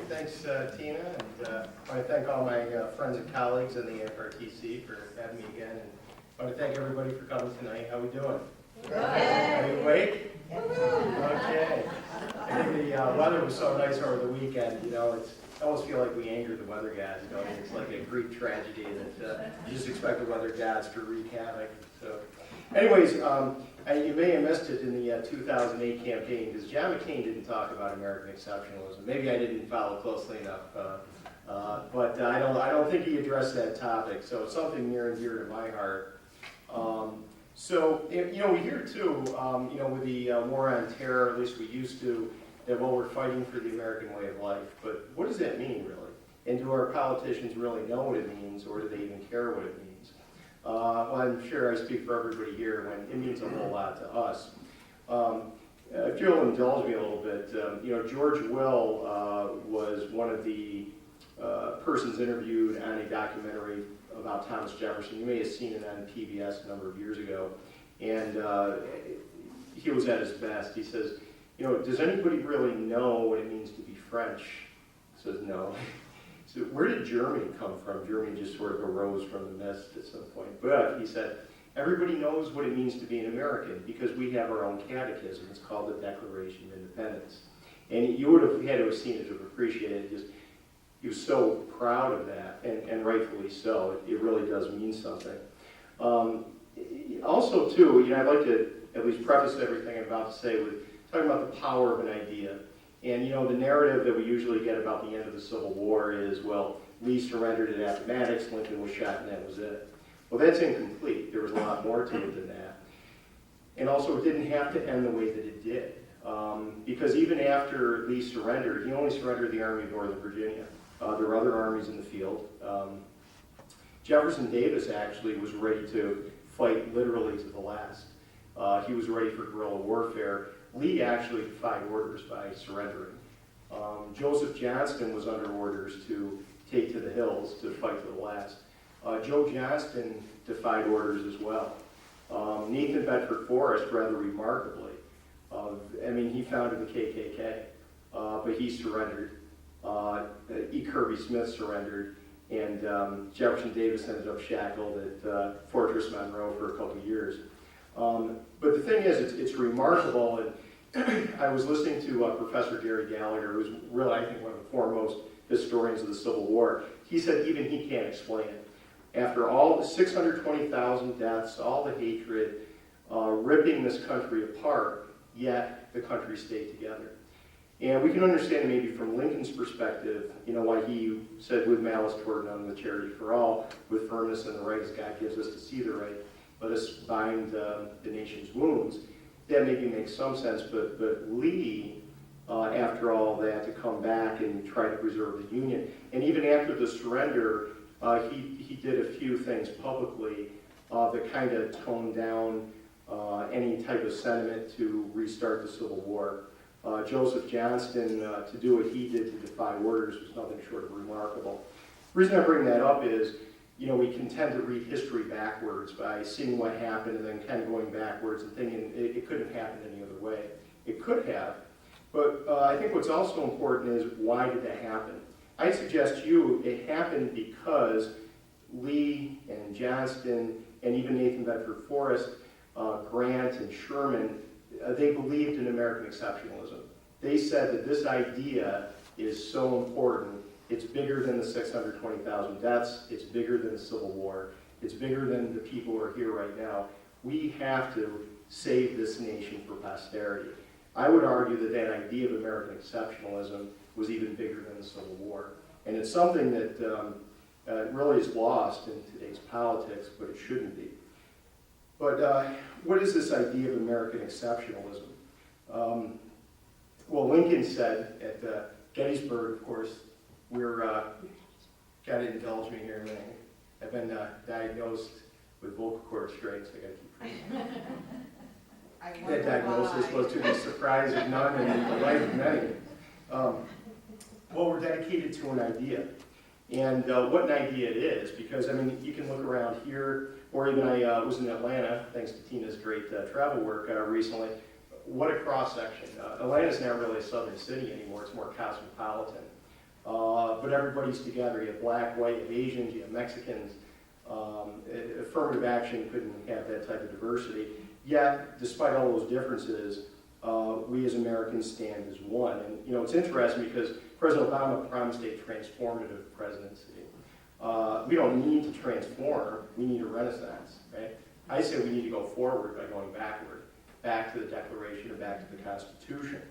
Thanks, Tina, and I want to thank all my friends and colleagues in the AFRTC for having me again, and I want to thank everybody for coming tonight. How are we doing? Good. Are you awake? Okay. I think the weather was so nice over the weekend. You know, I almost feel like we angered the weather gods. You know, it's like a Greek tragedy that you just expect the weather gods to wreak havoc. So, anyways, you may have missed it in the 2008 campaign because John McCain didn't talk about American exceptionalism. Maybe I didn't follow closely enough, but I don't think he addressed that topic. So it's something near and dear to my heart. So you know, we hear too, you know, with the war on terror, at least we used to, that well, we're fighting for the American way of life. But what does that mean, really? And do our politicians really know what it means, or do they even care what it means? Well, I'm sure I speak for everybody here when it means a whole lot to us. If you'll indulge me a little bit, you know, George Will was one of the persons interviewed on a documentary about Thomas Jefferson. You may have seen it on PBS a number of years ago. And he was at his best. He says, you know, does anybody really know what it means to be French? He says, no. So where did Germany come from? Germany just sort of arose from the mist at some point. But he said, everybody knows what it means to be an American because we have our own catechism. It's called the Declaration of Independence. And you would have had to have seen it to appreciate it. Just, he was so proud of that, and rightfully so. It really does mean something. Also, too, you know, I'd like to at least preface everything I'm about to say with talking about the power of an idea. And, you know, the narrative that we usually get about the end of the Civil War is, well, Lee surrendered at Appomattox, Lincoln was shot, and that was it. Well, that's incomplete. There was a lot more to it than that. And also, it didn't have to end the way that it did. Because even after Lee surrendered, he only surrendered the Army of Northern Virginia. There were other armies in the field. Jefferson Davis actually was ready to fight literally to the last. He was ready for guerrilla warfare. Lee actually defied orders by surrendering. Joseph Johnston was under orders to take to the hills to fight to the last. Joe Johnston defied orders as well. Nathan Bedford Forrest, rather remarkably, I mean, he founded the KKK, but he surrendered. E. Kirby Smith surrendered, and Jefferson Davis ended up shackled at Fortress Monroe for a couple of years. But the thing is, it's remarkable, and I was listening to Professor Gary Gallagher, who's really, I think, one of the foremost historians of the Civil War. He said even he can't explain it. After all the 620,000 deaths, all the hatred, ripping this country apart, yet the country stayed together. And we can understand maybe from Lincoln's perspective, you know, why he said, with malice toward none, with charity for all, with firmness in the right as God gives us to see the right, let us bind the nation's wounds. That maybe makes some sense, but Lee, after all that, to come back and try to preserve the Union, and even after the surrender, he did a few things publicly that kind of toned down any type of sentiment to restart the Civil War. Joseph Johnston, to do what he did to defy orders was nothing short of remarkable. The reason I bring that up is, you know, we can tend to read history backwards by seeing what happened and then kind of going backwards and thinking it couldn't happen any other way. It could have, but I think what's also important is why did that happen? I suggest to you it happened because Lee and Johnston and even Nathan Bedford Forrest, Grant and Sherman, they believed in American exceptionalism. They said that this idea is so important. It's bigger than the 620,000 deaths. It's bigger than the Civil War. It's bigger than the people who are here right now. We have to save this nation for posterity. I would argue that that idea of American exceptionalism was even bigger than the Civil War. And it's something that really is lost in today's politics, but it shouldn't be. But what is this idea of American exceptionalism? Well, Lincoln said at Gettysburg, of course, gotta indulge me here a minute. I've been diagnosed with vocal cord strains. I gotta keep reading. That diagnosis was to the surprise of none and the delight of many. Well, we're dedicated to an idea. And what an idea it is, because I mean, you can look around here, or even I was in Atlanta, thanks to Tina's great travel work recently. What a cross-section. Atlanta's not really a southern city anymore, it's more cosmopolitan. but everybody's together. You have black, white, you have Asians, you have Mexicans. Affirmative action couldn't have that type of diversity. Yet, despite all those differences, we as Americans stand as one. And you know, it's interesting because President Obama promised a transformative presidency. We don't need to transform, we need a renaissance, right? I say we need to go forward by going backward, back to the Declaration and back to the Constitution.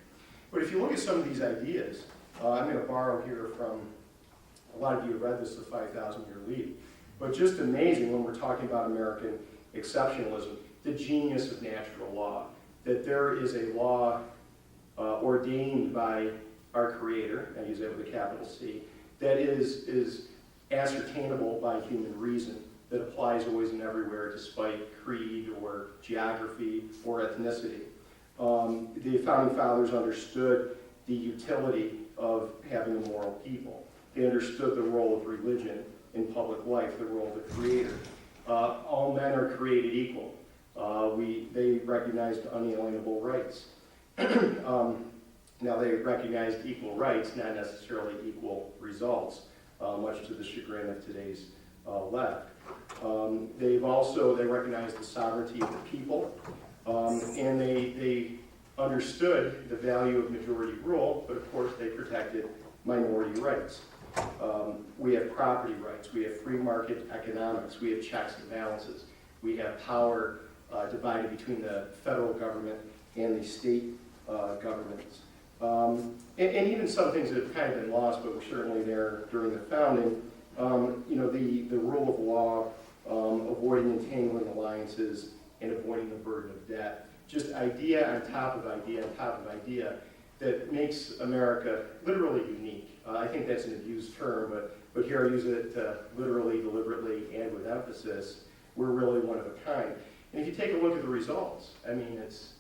But if you look at some of these ideas, I'm going to borrow here from, a lot of you have read this, The 5,000-Year Lead, but just amazing when we're talking about American exceptionalism, the genius of natural law, that there is a law ordained by our Creator, I use that with a capital C, that is ascertainable by human reason, that applies always and everywhere despite creed or geography or ethnicity. The Founding Fathers understood the utility of having a moral people. They understood the role of religion in public life, the role of the Creator. All men are created equal. They recognized unalienable rights. Now they recognized equal rights, not necessarily equal results, much to the chagrin of today's left. They recognized the sovereignty of the people, and they understood the value of majority rule, but of course they protected minority rights. We have property rights, we have free market economics, we have checks and balances, we have power divided between the federal government and the state governments. And even some things that have kind of been lost, but were certainly there during the founding, you know, the rule of law, avoiding entangling alliances, and avoiding the burden of debt. Just idea on top of idea on top of idea that makes America literally unique. I think that's an abused term, but here I use it literally, deliberately, and with emphasis. We're really one of a kind. And if you take a look at the results, I mean, it's,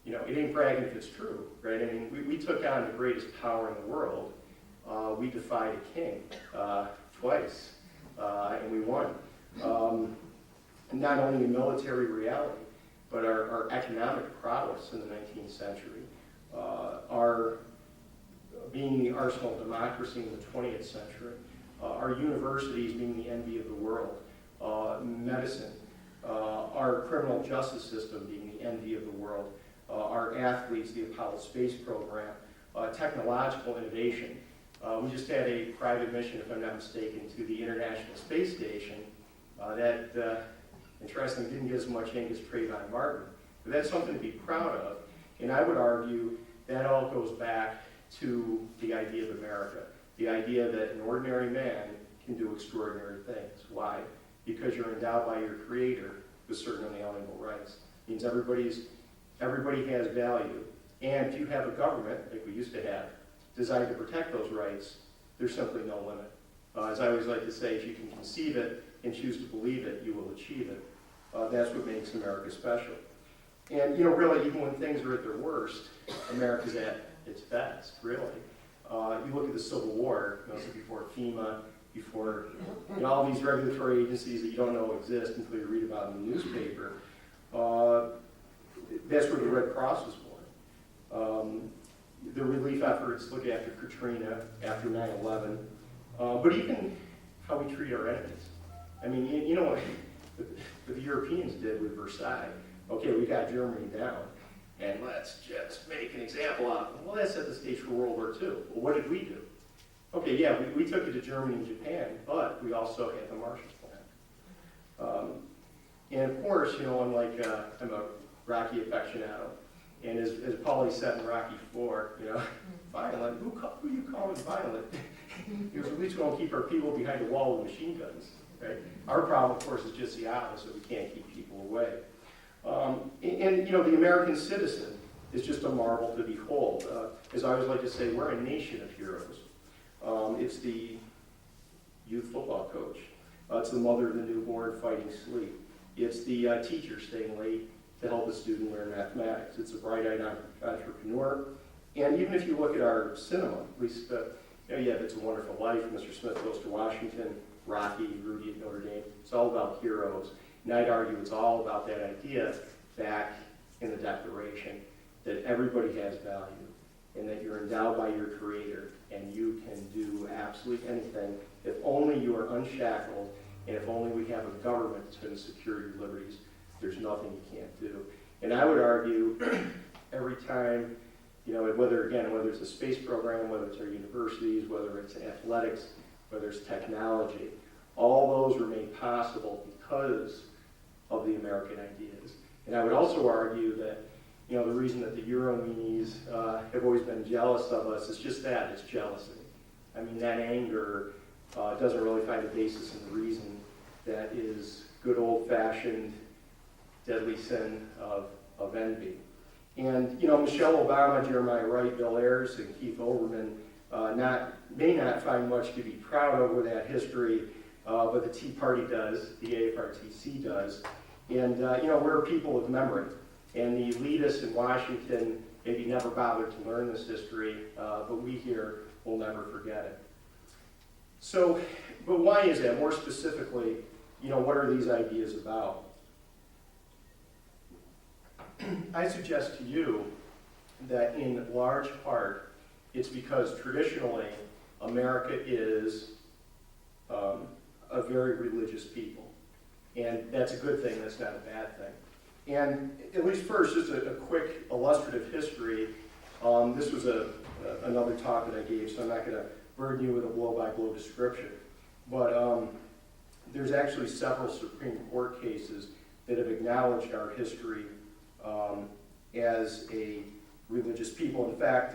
you know, it ain't bragging if it's true, right? I mean, we took on the greatest power in the world. We defied a king twice, and we won. Not only in military reality, but our economic prowess in the 19th century, our being the arsenal of democracy in the 20th century, our universities being the envy of the world, medicine, our criminal justice system being the envy of the world, our athletes, the Apollo space program, technological innovation. We just had a private mission, if I'm not mistaken, to the International Space Station that, interestingly, didn't get as much ink as Trayvon Martin. But that's something to be proud of. And I would argue that all goes back to the idea of America, the idea that an ordinary man can do extraordinary things. Why? Because you're endowed by your Creator with certain unalienable rights. It means everybody has value. And if you have a government, like we used to have, designed to protect those rights, there's simply no limit. As I always like to say, if you can conceive it and choose to believe it, you will achieve it. That's what makes America special. And, you know, really, even when things are at their worst, America's at its best, really. You look at the Civil War, you know, so before FEMA, before, you know, all these regulatory agencies that you don't know exist until you read about in the newspaper. That's where the Red Cross was born. The relief efforts, look after Katrina, after 9/11, but even how we treat our enemies. I mean, you know what the Europeans did with Versailles. Okay, we got Germany down, and let's just make an example out of them. Well, that set the stage for World War II. Well, what did we do? Okay, yeah, we took it to Germany and Japan, but we also had the Marshall Plan. And of course, you know, I'm a Rocky aficionado, and as Paulie said in Rocky IV, you know, violent, who you calling violent? Because at least we don't keep our people behind a wall with machine guns, right? Our problem, of course, is just the opposite. We can't keep people away. And you know, the American citizen is just a marvel to behold. As I always like to say, we're a nation of heroes. It's the youth football coach. It's the mother of the newborn fighting sleep. It's the teacher staying late to help a student learn mathematics. It's a bright-eyed entrepreneur. And even if you look at our cinema, at least, you know, yeah, It's a Wonderful Life, Mr. Smith Goes to Washington, Rocky, Rudy at Notre Dame. It's all about heroes. And I'd argue it's all about that idea back in the Declaration that everybody has value and that you're endowed by your Creator and you can do absolutely absolutely anything if only you are unshackled and if only we have a government that's going to secure your liberties. There's nothing you can't do. And I would argue every time, whether it's a space program, whether it's our universities, whether it's athletics, whether it's technology, all those remain possible because of the American ideas. And I would also argue that, the reason that the Euromeanies have always been jealous of us is just that, it's jealousy. I mean, that anger doesn't really find a basis in the reason. That is good old-fashioned deadly sin of envy. And, Michelle Obama, Jeremiah Wright, Bill Ayers, and Keith Olbermann may not find much to be proud of with that history, but the Tea Party does, the AFRTC does. And, we're people of memory. And the elitists in Washington maybe never bothered to learn this history, but we here will never forget it. So, but why is that? More specifically, what are these ideas about? I suggest to you that in large part, it's because traditionally America is a very religious people. And that's a good thing, that's not a bad thing. And at least first, just a quick illustrative history. This was another talk that I gave, so I'm not going to burden you with a blow-by-blow description. But there's actually several Supreme Court cases that have acknowledged our history as a religious people. In fact,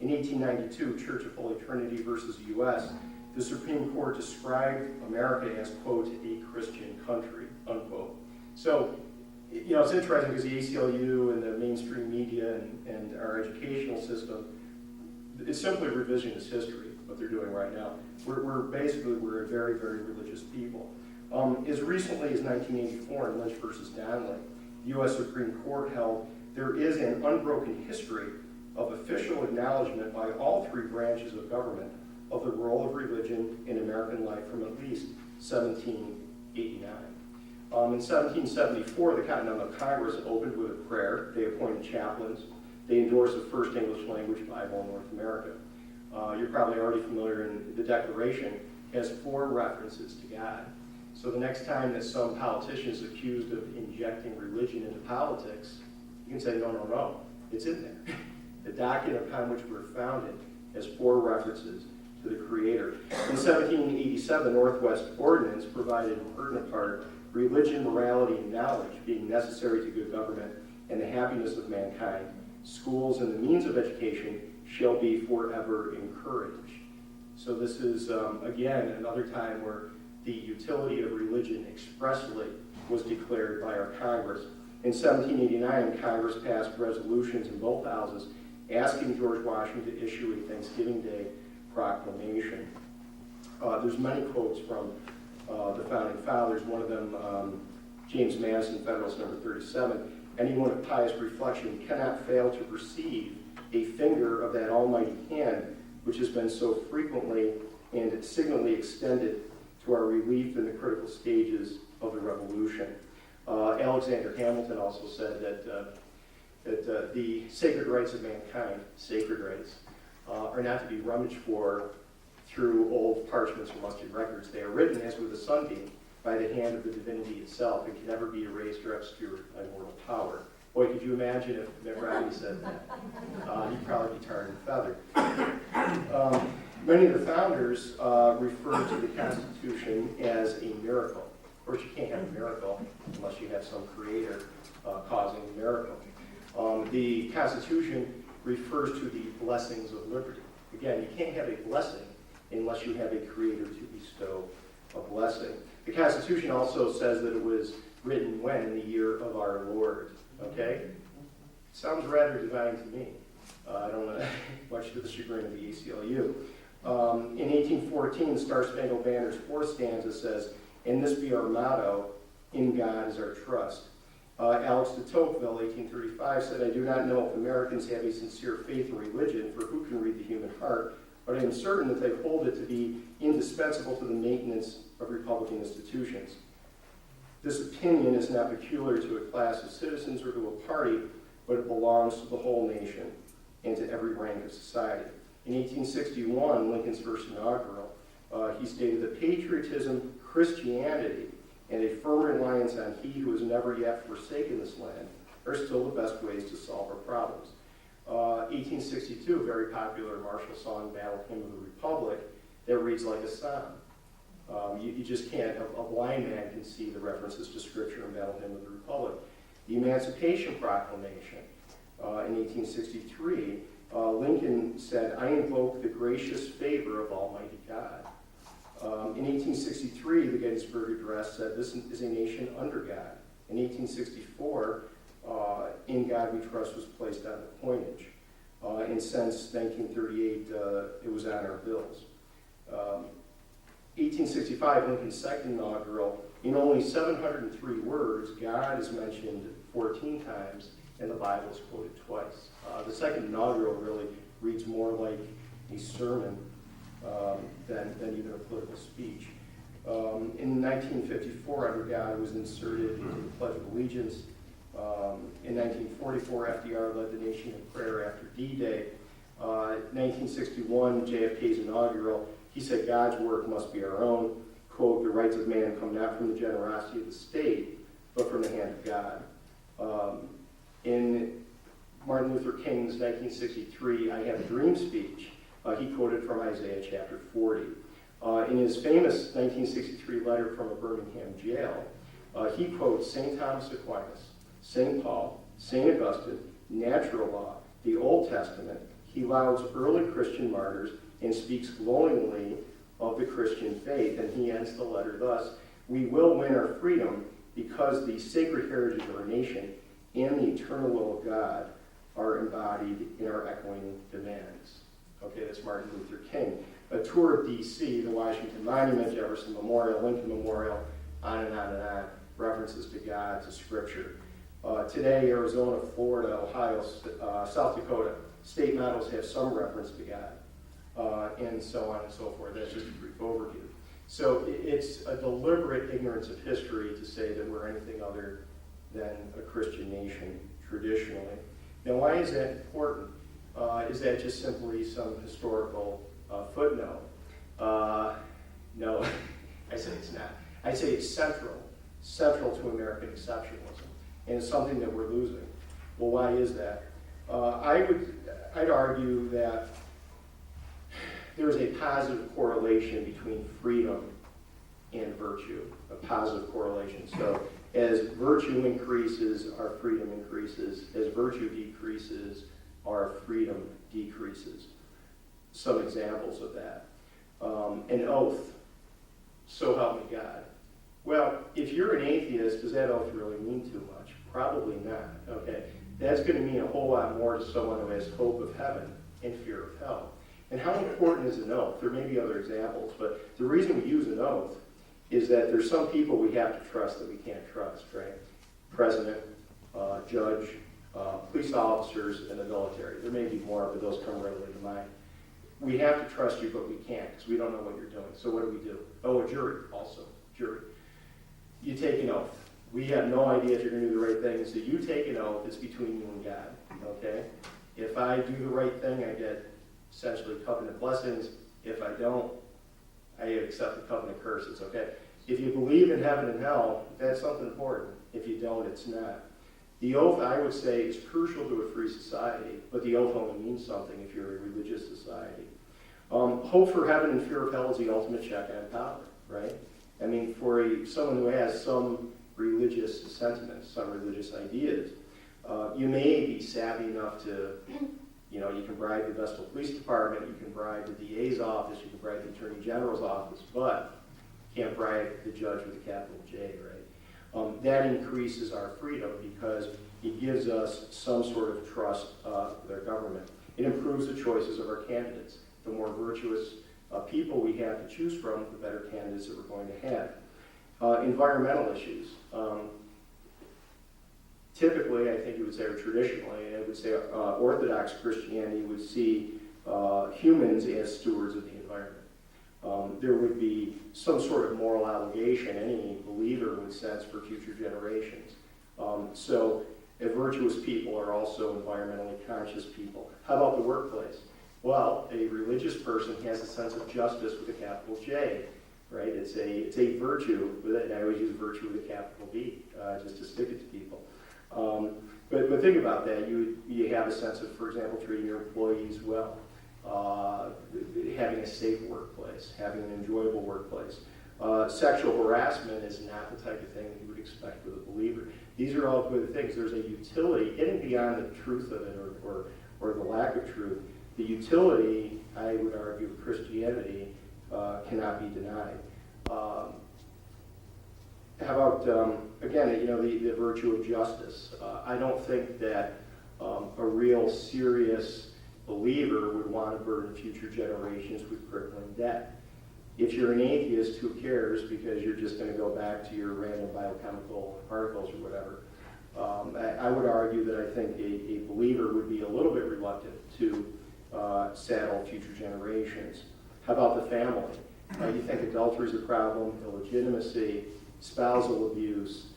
in 1892, Church of Holy Trinity versus the U.S., the Supreme Court described America as, quote, a Christian country, unquote. So, it's interesting because the ACLU and the mainstream media and our educational system, it's simply revisionist history, what they're doing right now. We're a very, very religious people. As recently as 1984 in Lynch versus Donnelly, the U.S. Supreme Court held there is an unbroken history of official acknowledgement by all three branches of government of the role of religion in American life from at least 1789. In 1774, the Continental Congress opened with a prayer. They appointed chaplains. They endorsed the first English language Bible in North America. You're probably already familiar, in the Declaration has 4 references to God. So the next time that some politician is accused of injecting religion into politics, you can say, no, it's in there. The document upon which we're founded has 4 references to the Creator. In 1787, the Northwest Ordinance provided in pertinent part religion, morality, and knowledge being necessary to good government and the happiness of mankind. Schools and the means of education shall be forever encouraged. So this is, again, another time where the utility of religion expressly was declared by our Congress. In 1789, Congress passed resolutions in both houses asking George Washington to issue a Thanksgiving Day proclamation. There's many quotes from the Founding Fathers. One of them, James Madison, Federalist number 37, anyone of pious reflection cannot fail to perceive a finger of that almighty hand which has been so frequently and signally extended to our relief in the critical stages of the Revolution. Alexander Hamilton also said that the sacred rights of mankind, sacred rights, are not to be rummaged for through old parchments or musty records. They are written as with a sunbeam by the hand of the divinity itself and can never be erased or obscured by mortal power. Boy, could you imagine if Mitt Romney said that? He'd probably be tarred and feathered. Many of the founders referred to the Constitution as a miracle. Of course, you can't have a miracle unless you have some creator causing the miracle. The Constitution refers to the blessings of liberty. Again, you can't have a blessing unless you have a creator to bestow a blessing. The Constitution also says that it was written when? In the year of our Lord. Okay? Sounds rather divine to me. I don't know, much to the chagrin of the ACLU. In 1814, the Star Spangled Banner's 4th stanza says, "And this be our motto, in God is our trust." Alex de Tocqueville, 1835, said, "I do not know if Americans have a sincere faith in religion, for who can read the human heart, but I am certain that they hold it to be indispensable to the maintenance of Republican institutions. This opinion is not peculiar to a class of citizens or to a party, but it belongs to the whole nation and to every rank of society." In 1861, Lincoln's first inaugural, He stated that patriotism, Christianity, and a firm reliance on he who has never yet forsaken this land are still the best ways to solve our problems. 1862, very popular martial song, Battle Hymn of the Republic, that reads like a psalm. You just can't, a blind man can see the references to Scripture in Battle Hymn of the Republic. The Emancipation Proclamation in 1863, Lincoln said, "I invoke the gracious favor of Almighty God." In 1863, the Gettysburg Address said, "This is a nation under God." In 1864, "In God We Trust" was placed on the coinage. And since 1938, it was on our bills. 1865, Lincoln's second inaugural, in only 703 words, God is mentioned 14 times, and the Bible is quoted twice. The second inaugural really reads more like a sermon than even a political speech. In 1954, under God was inserted into the Pledge of Allegiance. In 1944, FDR led the nation in prayer after D-Day. 1961, JFK's inaugural, he said God's work must be our own. Quote, "The rights of man come not from the generosity of the state, but from the hand of God." In Martin Luther King's 1963 I Have a Dream speech, he quoted from Isaiah chapter 40. In his famous 1963 letter from a Birmingham jail, he quotes St. Thomas Aquinas, St. Paul, St. Augustine, natural law, the Old Testament. He lauds early Christian martyrs and speaks glowingly of the Christian faith, and he ends the letter thus: "We will win our freedom because the sacred heritage of our nation and the eternal will of God are embodied in our echoing demands." Okay, that's Martin Luther King. A tour of D.C., the Washington Monument, Jefferson Memorial, Lincoln Memorial, on and on and on, references to God, to Scripture. Today, Arizona, Florida, Ohio, South Dakota, state mottos have some reference to God, and so on and so forth. That's just a brief overview. So it's a deliberate ignorance of history to say that we're anything other than a Christian nation traditionally. Now, why is that important? Is that just simply some historical footnote? No, I say it's not. I say it's central to American exceptionalism, and it's something that we're losing. Well, why is that? I'd argue that there's a positive correlation between freedom and virtue, a positive correlation. So as virtue increases, our freedom increases. As virtue decreases, our freedom decreases. Some examples of that. An oath, so help me God. Well, if you're an atheist, does that oath really mean too much? Probably not, okay? That's going to mean a whole lot more to someone who has hope of heaven and fear of hell. And how important is an oath? There may be other examples, but the reason we use an oath is that there's some people we have to trust that we can't trust, right? President, judge, police officers, and the military. There may be more, but those come readily to mind. We have to trust you, but we can't because we don't know what you're doing. So what do? Oh, a jury also. Jury. You take an oath. We have no idea if you're going to do the right thing, so you take an oath. It's between you and God, okay? If I do the right thing, I get essentially covenant blessings. If I don't, I accept the covenant curses, okay? If you believe in heaven and hell, that's something important. If you don't, it's not. The oath, I would say, is crucial to a free society, but the oath only means something if you're a religious society. Hope for heaven and fear of hell is the ultimate check on power, right? I mean, for someone who has some religious sentiments, some religious ideas, you may be savvy enough to, you can bribe the Vestal Police Department, you can bribe the DA's office, you can bribe the Attorney General's office, but you can't bribe the judge with a capital J, right? That increases our freedom because it gives us some sort of trust with our government. It improves the choices of our candidates. The more virtuous people we have to choose from, the better candidates that we're going to have. Environmental issues. Typically, I think you would say, or traditionally, I would say Orthodox Christianity would see humans as stewards of the environment. There would be some sort of moral obligation any believer would sense for future generations. So virtuous people are also environmentally conscious people. How about the workplace? Well, a religious person has a sense of justice with a capital J, right? It's a virtue, and I always use virtue with a capital V, just to stick it to people. But think about that. You have a sense of, for example, treating your employees well, having a safe workplace, having an enjoyable workplace. Sexual harassment is not the type of thing that you would expect with a believer. These are all good things. There's a utility, getting beyond the truth of it or the lack of truth. The utility, I would argue, of Christianity cannot be denied. How about, again, the virtue of justice? I don't think that a real serious believer would want to burden future generations with crippling debt. If you're an atheist, who cares, because you're just going to go back to your random biochemical particles or whatever. I would argue that I think a believer would be a little bit reluctant to saddle future generations. How about the family? You think adultery is a problem, illegitimacy, spousal abuse,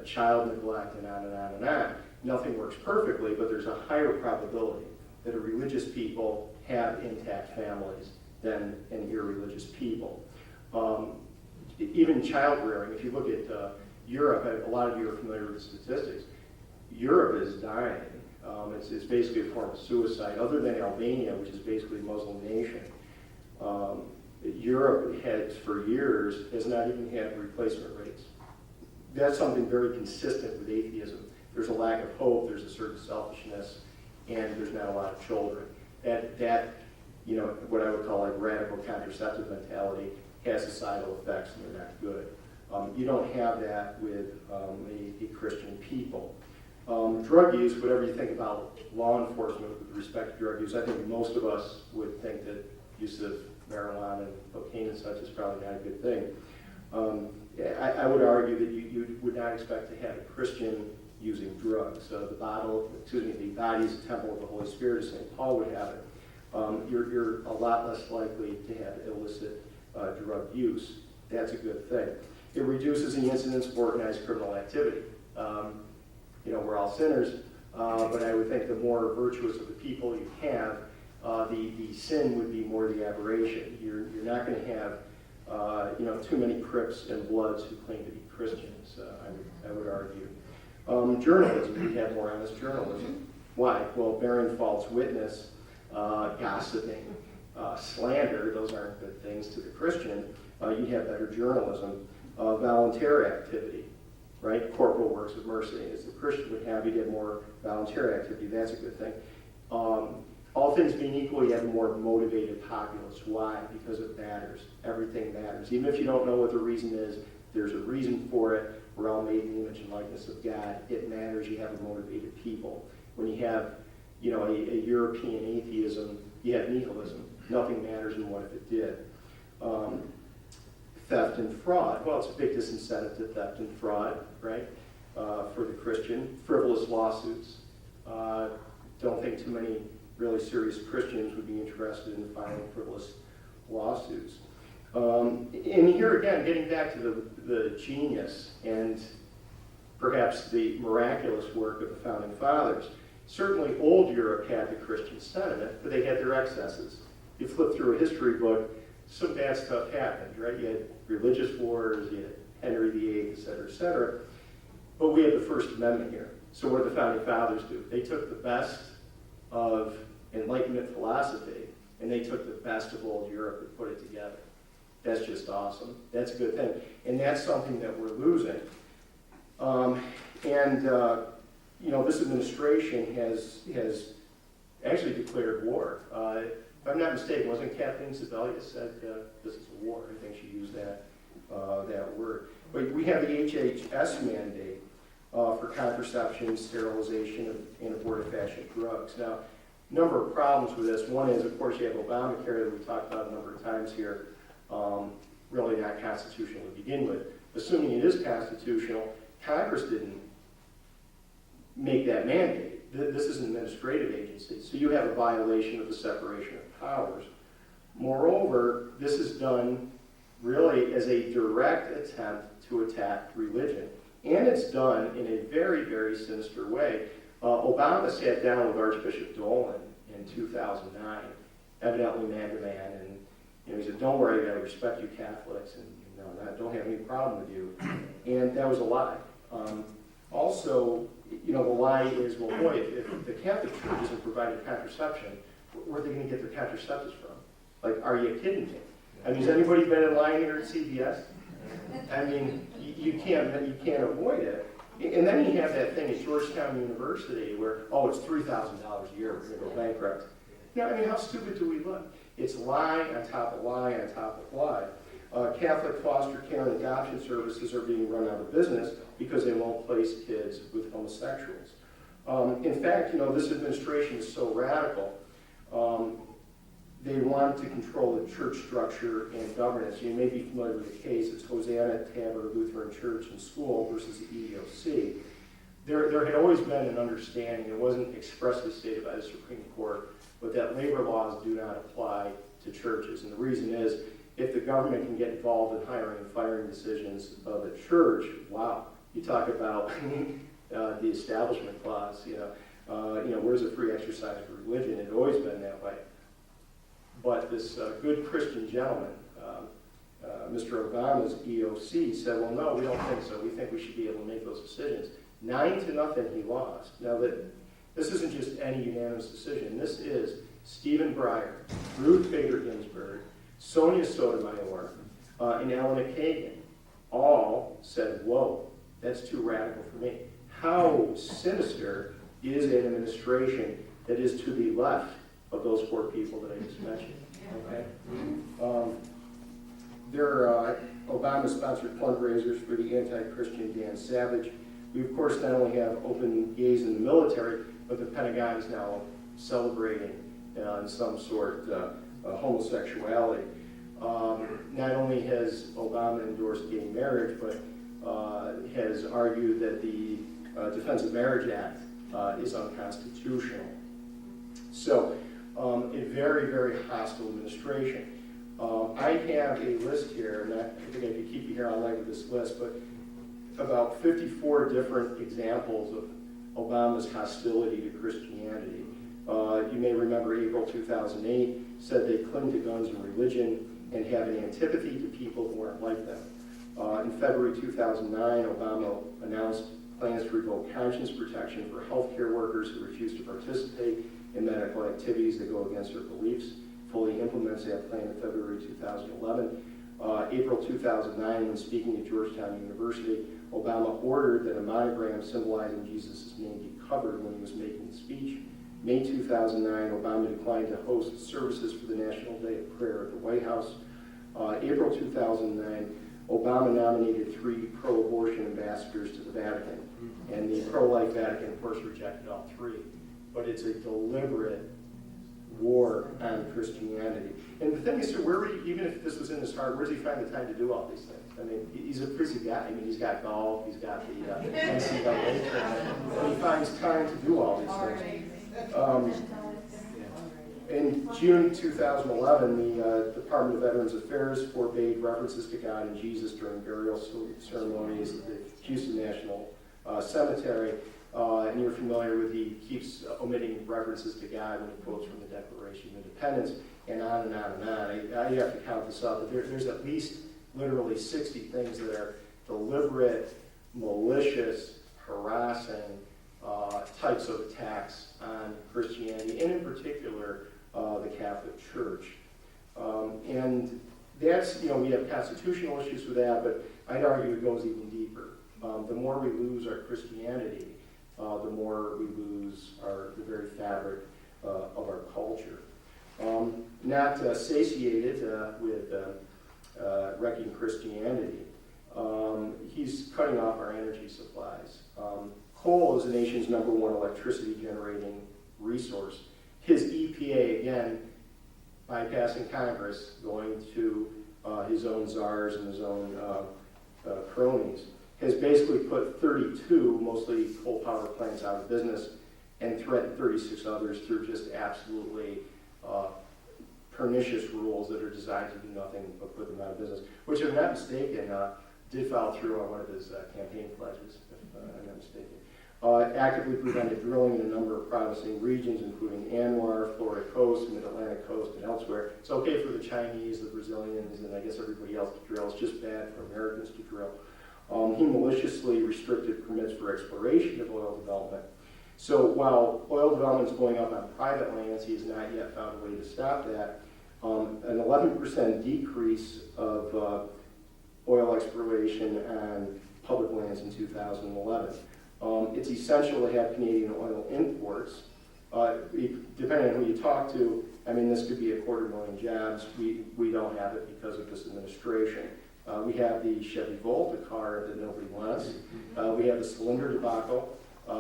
child neglect, and on and on and on. Nothing works perfectly, but there's a higher probability that a religious people have intact families than an irreligious people. Even child rearing, if you look at Europe, a lot of you are familiar with the statistics. Europe is dying. It's basically a form of suicide, other than Albania, which is basically a Muslim nation. Europe for years, has not even had replacement rates. That's something very consistent with atheism. There's a lack of hope, there's a certain selfishness, and there's not a lot of children. That what I would call like radical contraceptive mentality has societal effects, and they're not good. You don't have that with a Christian people. Drug use, whatever you think about law enforcement with respect to drug use, I think most of us would think that use of marijuana and cocaine and such is probably not a good thing. I would argue that you would not expect to have a Christian using drugs. The body is a temple of the Holy Spirit, as St. Paul would have it. You're a lot less likely to have illicit drug use. That's a good thing. It reduces the incidence of organized criminal activity. We're all sinners, but I would think the more virtuous of the people you have, the sin would be more the aberration. You're not going to have too many Crips and Bloods who claim to be Christians, I would argue. Journalism, we have more honest journalism. Why? Well, bearing false witness, gossiping, slander, those aren't good things to the Christian. You have better journalism. Voluntary activity, right? Corporal works of mercy. As the Christian would have, you'd have more voluntary activity. That's a good thing. All things being equal, you have a more motivated populace. Why? Because it matters. Everything matters. Even if you don't know what the reason is, there's a reason for it. We're all made in the image and likeness of God. It matters. You have a motivated people. When you have, a European atheism, you have nihilism. Nothing matters, and what if it did? Theft and fraud. Well, it's a big disincentive to theft and fraud, right? For the Christian. Frivolous lawsuits. Don't think too many really serious Christians would be interested in filing frivolous lawsuits. And here again, getting back to the genius and perhaps the miraculous work of the Founding Fathers. Certainly old Europe had the Christian sentiment, but they had their excesses. You flip through a history book, some bad stuff happened, right? You had religious wars, you had Henry VIII, et cetera, et cetera. But we have the First Amendment here. So what did the Founding Fathers do? They took the best of Enlightenment philosophy, and they took the best of old Europe and put it together. That's just awesome. That's a good thing. And that's something that we're losing. This administration has actually declared war. If I'm not mistaken, wasn't Kathleen Sebelius said this is a war? I think she used that word. But we have the HHS mandate for contraception, sterilization, and abortifacient drugs. Now, a number of problems with this. One is, of course, you have Obamacare that we talked about a number of times here, really not constitutional to begin with. Assuming it is constitutional, Congress didn't make that mandate. This is an administrative agency, so you have a violation of the separation of powers. Moreover, this is done really as a direct attempt to attack religion, and it's done in a very, very sinister way. Obama sat down with Archbishop Dolan in 2009, evidently man to man, and he said, "Don't worry, I respect you Catholics, and I don't have any problem with you." And that was a lie. Also, the lie is, well, boy, if the Catholic Church isn't providing contraception, where are they going to get their contraceptives from? Like, are you kidding me? I mean, has anybody been in line here at CVS? I mean, you can't avoid it. And then you have that thing at Georgetown University where, oh, it's $3,000 a year, we're going to go bankrupt. I mean, how stupid do we look? It's lie on top of lie on top of lie. Catholic foster care and adoption services are being run out of business because they won't place kids with homosexuals. In fact, this administration is so radical. They want to control the church structure and governance. You may be familiar with the case. It's Hosanna Tabor Lutheran Church and School versus the EEOC. There had always been an understanding, it wasn't expressly stated by the Supreme Court, but that labor laws do not apply to churches. And the reason is, if the government can get involved in hiring and firing decisions of a church, wow, you talk about the establishment clause, where's the free exercise of religion? It's always been that way. But this good Christian gentleman, Mr. Obama's EOC, said, well, no, we don't think so. We think we should be able to make those decisions. 9-0, he lost. Now, this isn't just any unanimous decision. This is Stephen Breyer, Ruth Bader Ginsburg, Sonia Sotomayor, and Eleanor Kagan all said, whoa, that's too radical for me. How sinister is an administration that is to the left of those four people that I just mentioned? Okay. Obama-sponsored fundraisers for the anti-Christian Dan Savage. We, of course, not only have open gays in the military, but the Pentagon is now celebrating in some sort homosexuality. Not only has Obama endorsed gay marriage, but has argued that the Defense of Marriage Act is unconstitutional. So, a very, very hostile administration. I have a list here, and I think I could keep you here all night with this list, but about 54 different examples of Obama's hostility to Christianity. You may remember April 2008 said they cling to guns and religion and have an antipathy to people who aren't like them. In February 2009, Obama announced plans to revoke conscience protection for healthcare workers who refuse to participate in medical activities that go against their beliefs. Fully implements that plan in February 2011. April 2009, when speaking at Georgetown University, Obama ordered that a monogram symbolizing Jesus' name be covered when he was making the speech. May 2009, Obama declined to host services for the National Day of Prayer at the White House. April 2009, Obama nominated 3 pro-abortion ambassadors to the Vatican. And the pro-life Vatican, of course, rejected all 3. But it's a deliberate war on Christianity. And the thing is, even if this was in his heart, where does he find the time to do all these things? I mean, he's a busy guy. I mean, he's got golf, he's got the NCAA tournament, and he finds time to do all these things. In June 2011, the Department of Veterans Affairs forbade references to God and Jesus during burial ceremonies at the Houston National Cemetery. And you're familiar with, he keeps omitting references to God when he quotes from the Declaration of Independence, and on and on and on. I have to count this up, but there's at least literally 60 things that are deliberate, malicious, harassing types of attacks on Christianity, and in particular, the Catholic Church. And that's, we have constitutional issues with that, but I'd argue it goes even deeper. The more we lose our Christianity, the more we lose the very fabric of our culture. Not satiated with wrecking Christianity, he's cutting off our energy supplies. Coal is the nation's #1 electricity generating resource. His EPA, again, bypassing Congress, going to his own czars and his own cronies, has basically put 32, mostly coal power plants, out of business and threatened 36 others through just absolutely pernicious rules that are designed to do nothing but put them out of business, which, if I'm not mistaken, did follow through on one of his campaign pledges, if I'm not mistaken. actively prevented drilling in a number of promising regions, including Anwar, Florida coast, Mid-Atlantic coast, and elsewhere. It's okay for the Chinese, the Brazilians, and I guess everybody else to drill. It's just bad for Americans to drill. He maliciously restricted permits for exploration of oil development. So while oil development is going up on private lands, he has not yet found a way to stop that. An 11% decrease of oil exploration on public lands in 2011. It's essential to have Canadian oil imports. Depending on who you talk to, I mean, this could be 250,000 jobs. We don't have it because of this administration. We have the Chevy Volt, a car that nobody wants. We have the cylinder debacle.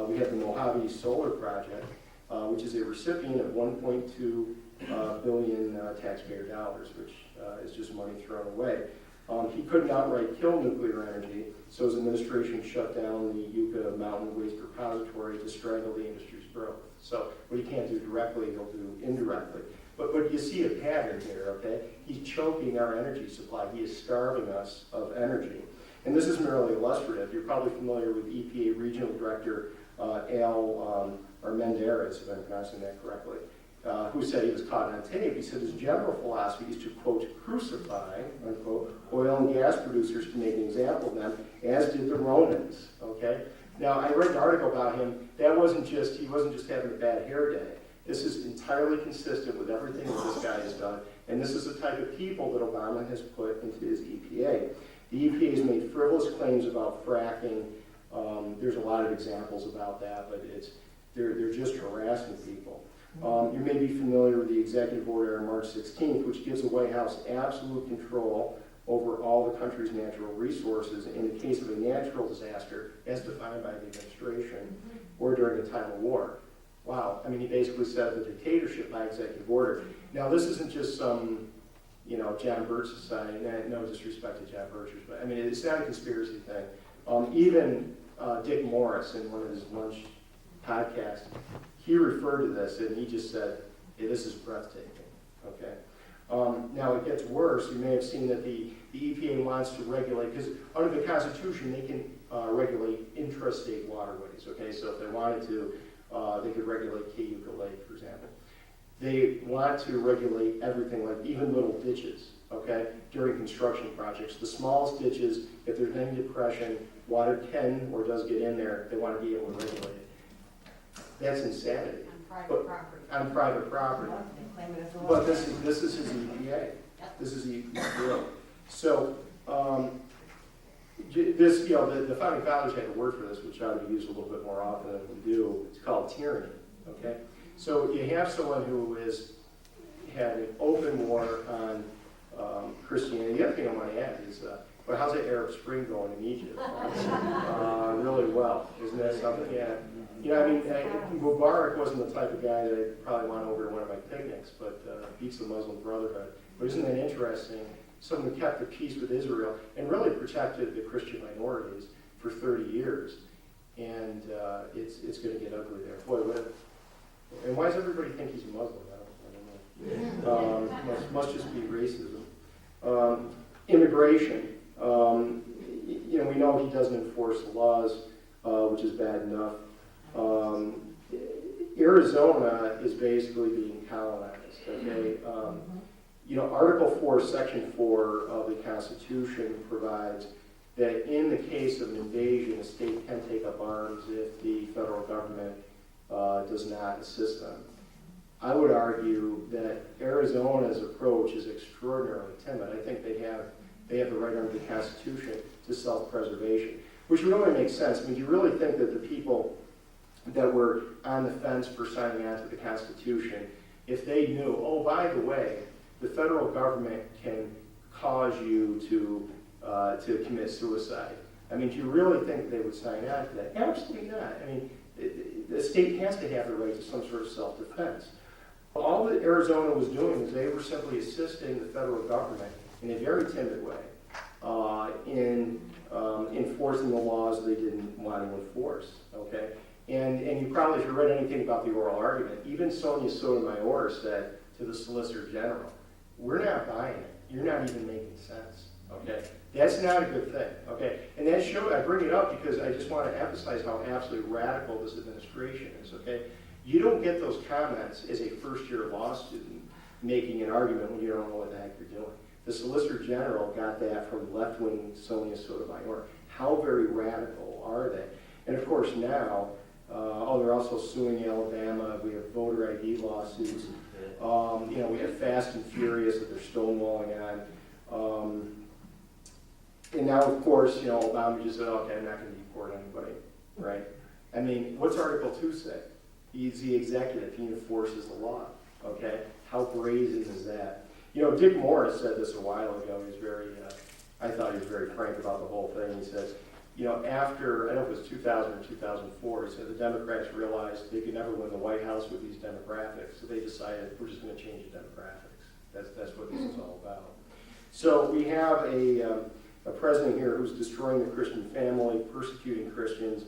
We have the Mojave Solar Project, which is a recipient of $1.2 billion taxpayer dollars, which is just money thrown away. He couldn't outright kill nuclear energy, so his administration shut down the Yucca Mountain Waste Repository to strangle the industry's growth. So what he can't do directly, he'll do indirectly. But you see a pattern here, okay? He's choking our energy supply. He is starving us of energy. And this is merely illustrative. You're probably familiar with EPA Regional Director Al Armendariz, if I'm pronouncing that correctly, who said he was caught on tape. He said his general philosophy is to, quote, crucify, unquote, oil and gas producers to make an example of them, as did the Ronins, okay? Now, I read an article about him. He wasn't just having a bad hair day. This is entirely consistent with everything that this guy has done, and this is the type of people that Obama has put into his EPA. The EPA has made frivolous claims about fracking. There's a lot of examples about that, but they're just harassing people. You may be familiar with the executive order on March 16th, which gives the White House absolute control over all the country's natural resources in the case of a natural disaster, as defined by the administration, or during a time of war. Wow, I mean, he basically set the dictatorship by executive order. Now, this isn't just some, John Birch society, no disrespect to John Birchers, but I mean, it's not a conspiracy thing. Even Dick Morris, in one of his lunch podcasts, he referred to this and he just said, hey, this is breathtaking, okay? Now it gets worse. You may have seen that the EPA wants to regulate, because under the Constitution they can regulate intrastate waterways, okay? So if they wanted to, they could regulate Cayuga Lake, for example. They want to regulate everything, like even little ditches, okay, during construction projects. The smallest ditches, if there's any depression, water can or does get in there, they want to be able to regulate it. That's insanity. On private property. But this is his EPA. This is the EPA. So this, the founding fathers had a word for this, which ought to be used a little bit more often than we do. It's called tyranny. Okay. So you have someone who has had an open war on Christianity. The other thing I want to add is, well, how's the Arab Spring going in Egypt? Really well. Isn't that something? Yeah. Mubarak wasn't the type of guy that I'd probably want over to one of my picnics, but beats the Muslim Brotherhood. But isn't that interesting? Someone who kept the peace with Israel and really protected the Christian minorities for 30 years. And it's going to get ugly there. Boy, and why does everybody think he's a Muslim? I don't know. Must just be racism. Immigration. We know he doesn't enforce the laws, which is bad enough. Arizona is basically being colonized, okay? Article 4, Section 4 of the Constitution provides that in the case of an invasion, a state can take up arms if the federal government does not assist them. I would argue that Arizona's approach is extraordinarily timid. I think they have the right under the Constitution to self-preservation, which would only make sense. I mean, do you really think that the people that were on the fence for signing on to the Constitution, if they knew, oh, by the way, the federal government can cause you to commit suicide, I mean, do you really think they would sign on to that? Absolutely not. I mean, the state has to have the right to some sort of self-defense. All that Arizona was doing is they were simply assisting the federal government in a very timid way in enforcing the laws they didn't want to enforce, okay? And you probably, if you read anything about the oral argument, even Sonia Sotomayor said to the Solicitor General, we're not buying it. You're not even making sense, okay? That's not a good thing, okay? And that I bring it up because I just want to emphasize how absolutely radical this administration is, okay? You don't get those comments as a first-year law student making an argument when you don't know what the heck you're doing. The Solicitor General got that from left-wing Sonia Sotomayor. How very radical are they? And of course now, they're also suing Alabama. We have voter ID lawsuits. We have Fast and Furious that they're stonewalling on. And now, of course, Obama just said, okay, I'm not going to deport anybody, right? I mean, what's Article 2 say? He's the executive. He enforces the law, okay? How brazen is that? Dick Morris said this a while ago. He was I thought he was very frank about the whole thing. He says, after, I don't know if it was 2000 or 2004, he said the Democrats realized they could never win the White House with these demographics, so they decided we're just going to change the demographics. That's what this is all about. So we have a president here who's destroying the Christian family, persecuting Christians,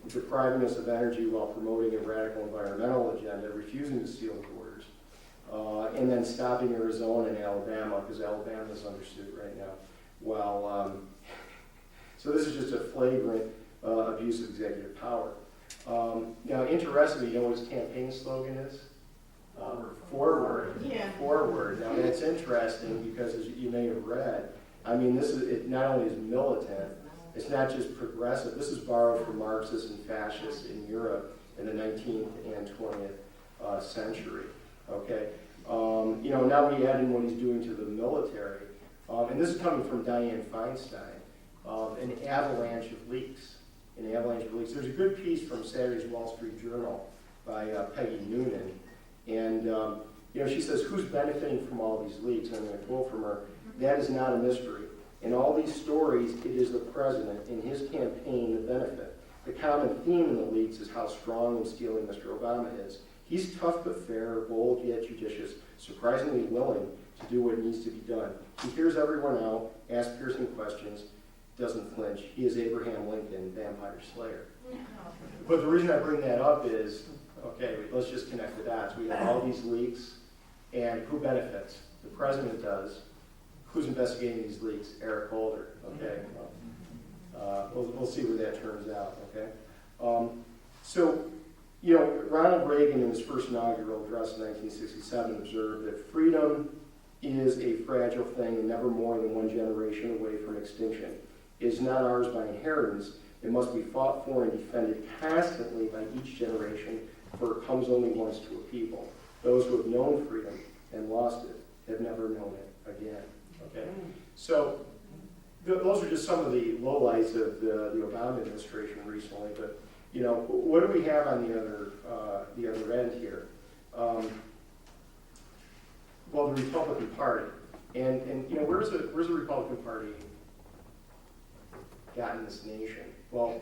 depriving us of energy while promoting a radical environmental agenda, refusing to seal borders, and then stopping Arizona and Alabama, because Alabama's under suit right now. Well, so this is just a flagrant abuse of executive power. Now, interestingly, you know what his campaign slogan is? Forward. Yeah. Forward. Now, that's interesting because, as you may have read, I mean, it not only is militant, it's not just progressive. This is borrowed from Marxists and fascists in Europe in the 19th and 20th century. Okay, now we add in what he's doing to the military, and this is coming from Dianne Feinstein, an avalanche of leaks. There's a good piece from Saturday's Wall Street Journal by Peggy Noonan, and she says, "Who's benefiting from all these leaks?" I'm going to quote from her. "That is not a mystery. In all these stories, it is the president and his campaign that benefit. The common theme in the leaks is how strong and stealing Mr. Obama is. He's tough but fair, bold yet judicious, surprisingly willing to do what needs to be done. He hears everyone out, asks piercing questions, doesn't flinch. He is Abraham Lincoln, vampire slayer." But the reason I bring that up is, okay, let's just connect the dots. We have all these leaks, and who benefits? The president does. Who's investigating these leaks? Eric Holder. Okay, we'll see where that turns out. Okay, Ronald Reagan in his first inaugural address in 1967 observed that freedom is a fragile thing and never more than one generation away from extinction. It is not ours by inheritance. It must be fought for and defended constantly by each generation, for it comes only once to a people. Those who have known freedom and lost it have never known it again. Okay, so those are just some of the lowlights of the Obama administration recently. But what do we have on the other end here? Well, the Republican Party, and where's the Republican Party got in this nation? Well,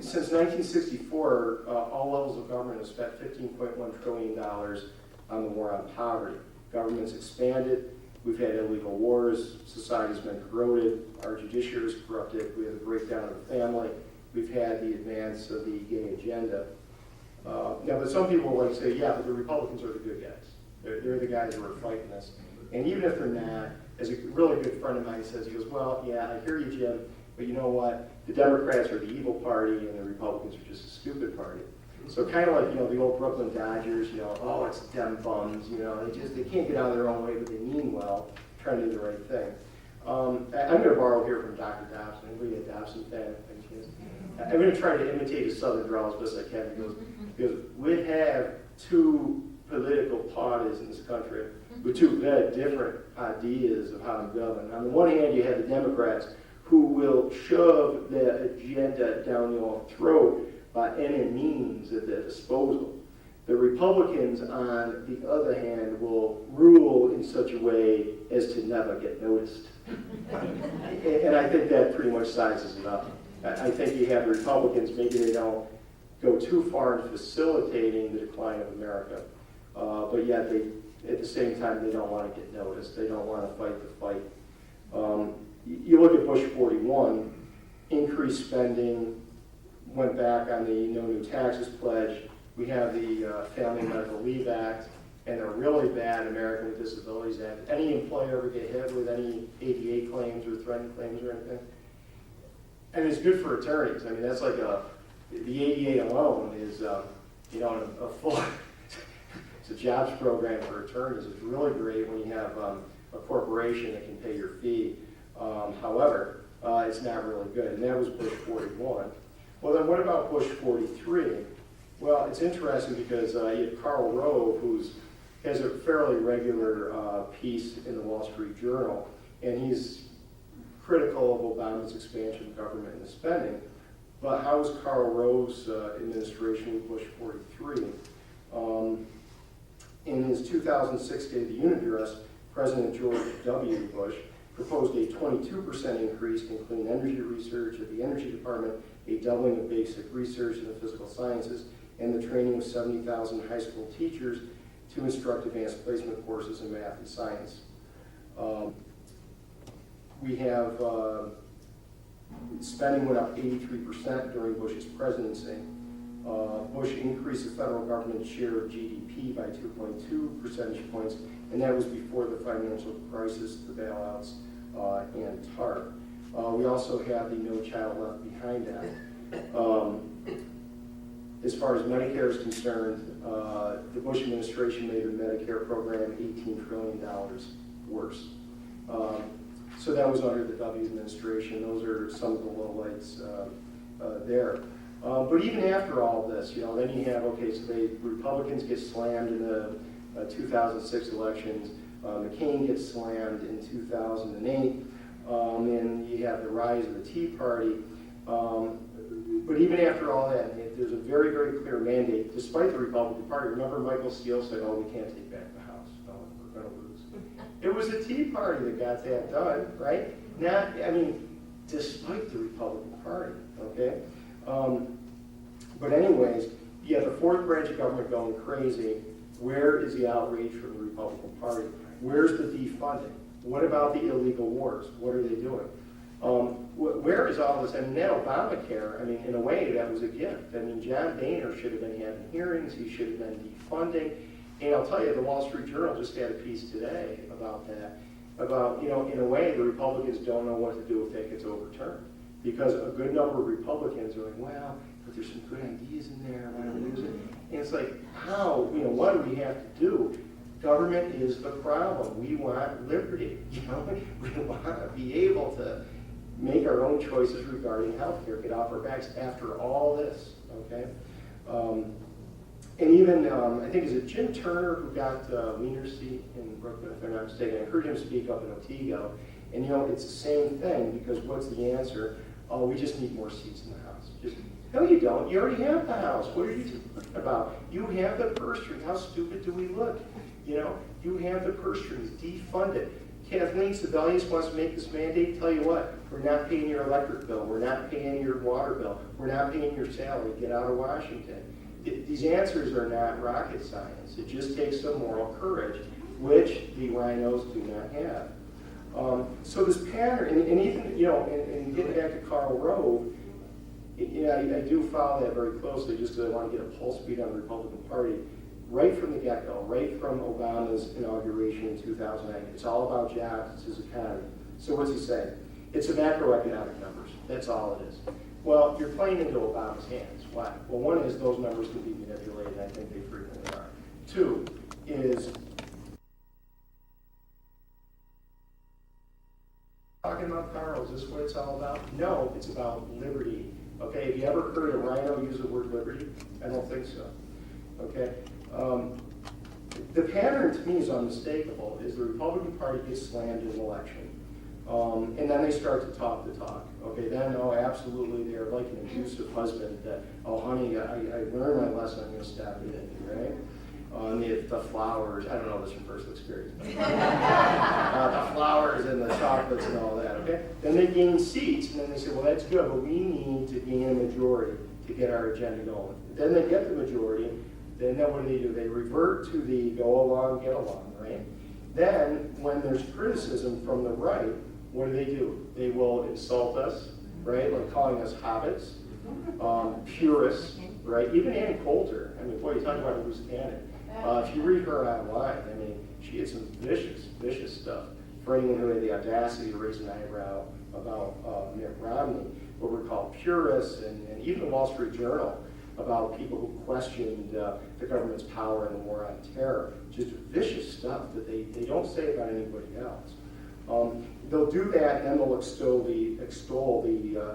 since 1964, all levels of government have spent $15.1 trillion on the war on poverty. Government's expanded. We've had illegal wars. Society's been corroded. Our judiciary is corrupted. We have the breakdown of the family. We've had the advance of the gay agenda. But some people like to say, yeah, but the Republicans are the good guys. They're the guys who are fighting this. And even if they're not, as a really good friend of mine says, he goes, well, yeah, I hear you, Jim, but you know what? The Democrats are the evil party and the Republicans are just a stupid party. So kind of like, the old Brooklyn Dodgers, oh, it's Dem bums, they can't get out of their own way, but they mean well, trying to do the right thing. I'm going to borrow here from Dr. Dobson. Anybody a Dobson fan? I'm going to try to imitate his southern drawl as best I can. Because we have two political parties in this country with two very different ideas of how to govern. On the one hand, you have the Democrats who will shove their agenda down your throat by any means at their disposal. The Republicans, on the other hand, will rule in such a way as to never get noticed. And I think that pretty much sizes it up. I think you have Republicans, maybe they don't go too far in facilitating the decline of America, but yet at the same time, they don't want to get noticed. They don't want to fight the fight. You look at Bush 41, increased spending, went back on the No New Taxes pledge. We have the Family Medical Leave Act. and they're really bad American with Disabilities Act. Any employer ever get hit with any ADA claims or threatened claims or anything? And it's good for attorneys. I mean, that's like the ADA alone is, you know, a full, it's a jobs program for attorneys. It's really great when you have a corporation that can pay your fee. However, it's not really good, and that was Bush 41. Well, then what about Bush 43? Well, it's interesting because you have Karl Rove, who has a fairly regular piece in the Wall Street Journal, and he's critical of Obama's expansion of government and spending. But how was Karl Rove's administration with Bush 43? In his 2006 State of the Union address, President George W. Bush proposed a 22% increase in clean energy research at the Energy Department, a doubling of basic research in the physical sciences, and the training of 70,000 high school teachers to instruct advanced placement courses in math and science. We have spending went up 83% during Bush's presidency. Bush increased the federal government's share of GDP by 2.2 percentage points, and that was before the financial crisis, the bailouts, and TARP. We also have the No Child Left Behind Act. As far as Medicare is concerned, the Bush administration made the Medicare program $18 trillion worse. So that was under the W administration. Those are some of the lowlights there. But even after all this, you know, then you have, okay, so the Republicans get slammed in the 2006 elections. McCain gets slammed in 2008. And you have the rise of the Tea Party. But even after all that, there's a very, very clear mandate, despite the Republican Party. Remember Michael Steele said, oh, we can't take back the House. No, we're going to lose. It was the Tea Party that got that done, right? Not, I mean, despite the Republican Party, okay? But anyways, you have the fourth branch of government going crazy. Where is the outrage from the Republican Party? Where's the defunding? What about the illegal wars? What are they doing? Where is all this? I mean, that Obamacare, I mean, in a way, that was a gift. I mean, John Boehner should have been having hearings. He should have been defunding. And I'll tell you, the Wall Street Journal just had a piece today about that. About, you know, in a way, the Republicans don't know what to do if that gets overturned. Because a good number of Republicans are like, well, but there's some good ideas in there. Why don't we use it? And it's like, how? You know, what do we have to do? Government is the problem. We want liberty. You know, we want to be able to make our own choices regarding health care, get off our backs after all this, okay? And even, I think, is it Jim Turner who got Wiener seat in Brooklyn, if I'm not mistaken? I heard him speak up in Otsego, and you know, it's the same thing, because what's the answer? Oh, we just need more seats in the House. Just, no, you don't. You already have the House. What are you talking about? You have the purse strings. How stupid do we look? You know, you have the purse strings. Defund it. Kathleen Sebelius wants to make this mandate. Tell you what, we're not paying your electric bill. We're not paying your water bill. We're not paying your salary. Get out of Washington. These answers are not rocket science. It just takes some moral courage, which the rhinos do not have. So this pattern, and even, you know, and getting back to Karl Rove, yeah, I do follow that very closely just because I want to get a pulse beat on the Republican Party. Right from the get-go, right from Obama's inauguration in 2008, it's all about jobs, it's his economy. So what's he saying? It's the macroeconomic numbers. That's all it is. Well, you're playing into Obama's hands. Why? Well, one is those numbers can be manipulated, and I think they frequently are. Two is talking about Carl, is this what it's all about? No, it's about liberty. Okay, have you ever heard a rhino use the word liberty? I don't think so. Okay? The pattern to me is unmistakable, is the Republican Party gets slammed in an election. And then they start to talk the talk. Okay, then, oh, absolutely, they're like an abusive husband that, oh, honey, I learned my lesson, I'm going to stop it, right? The flowers, I don't know this from personal experience. The flowers and the chocolates and all that, okay? Then they gain seats, and then they say, well, that's good, but we need to gain a majority to get our agenda going. Then they get the majority, then what do? They revert to the go along, get along, right? Then, when there's criticism from the right, what do? They will insult us, right? Like calling us hobbits, purists, right? Even Ann Coulter, I mean, boy, you talk about a loose cannon. If you read her online, I mean, she had some vicious stuff. For anyone who had the audacity to raise an eyebrow about Mitt Romney, what were called purists, and even the Wall Street Journal, about people who questioned the government's power and the war on terror. Just vicious stuff that they don't say about anybody else. They'll do that, and then they'll extol the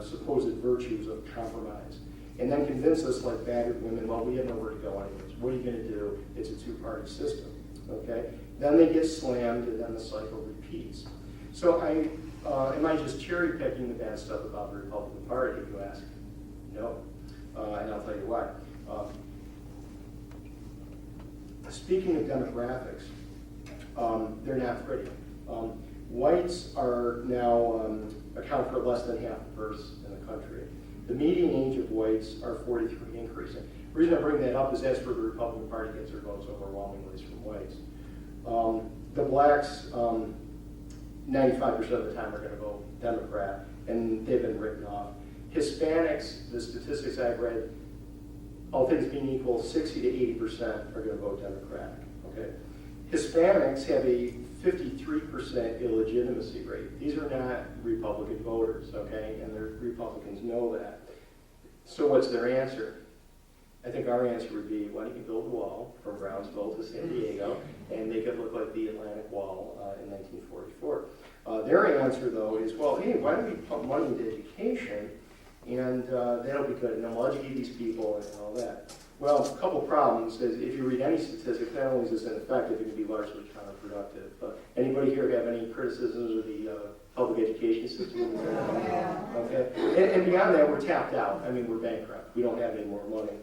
supposed virtues of compromise, and then convince us, like battered women, well, we have nowhere to go anyways. What are you going to do? It's a two-party system, okay? Then they get slammed, and then the cycle repeats. So am I just cherry-picking the bad stuff about the Republican Party, you ask? No. And I'll tell you why. Speaking of demographics, they're not pretty. Whites are now account for less than half the births in the country. The median age of whites are 43, increasing. The reason I bring that up is that's where the Republican Party gets their votes overwhelmingly is from whites. The blacks, 95% of the time are going to vote Democrat, and they've been written off. Hispanics, the statistics I've read, all things being equal, 60 to 80% are going to vote Democratic. Okay, Hispanics have a 53% illegitimacy rate. These are not Republican voters, okay, and the Republicans know that. So what's their answer? I think our answer would be, why don't you build a wall from Brownsville to San Diego and make it look like the Atlantic Wall in 1944. Their answer, though, is, well, hey, why don't we pump money into education, and that'll be good, and then we'll educate these people and all that. Well, a couple problems is if you read any statistics, not only is this ineffective, it can be largely counterproductive. Anybody here have any criticisms of the public education system? Okay, and beyond that, we're tapped out. I mean, we're bankrupt. We don't have any more money.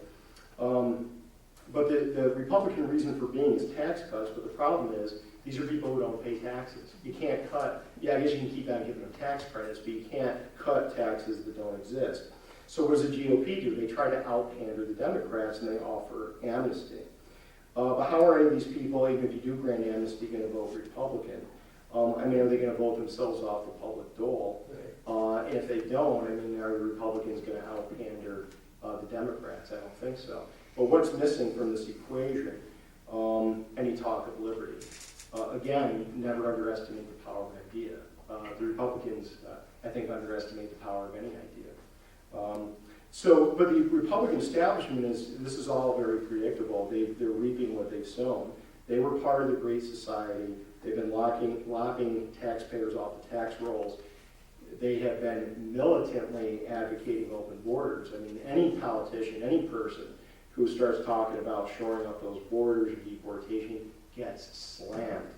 But the Republican reason for being is tax cuts, but the problem is these are people who don't pay taxes. You can't cut, I guess you can keep on giving them tax credits, but you can't cut taxes that don't exist. So what does the GOP do? They try to outpander the Democrats and they offer amnesty. But how are any of these people, even if you do grant amnesty, going to vote Republican? I mean, are they going to vote themselves off the public dole? And if they don't, I mean, are the Republicans going to outpander the Democrats? I don't think so. But what's missing from this equation? Any talk of liberty. Again, never underestimate the power of an idea. The Republicans, I think, underestimate the power of any idea. But the Republican establishment this is all very predictable. They're reaping what they've sown. They were part of the Great Society. They've been lopping taxpayers off the tax rolls. They have been militantly advocating open borders. I mean, any politician, any person who starts talking about shoring up those borders or deportation gets slammed.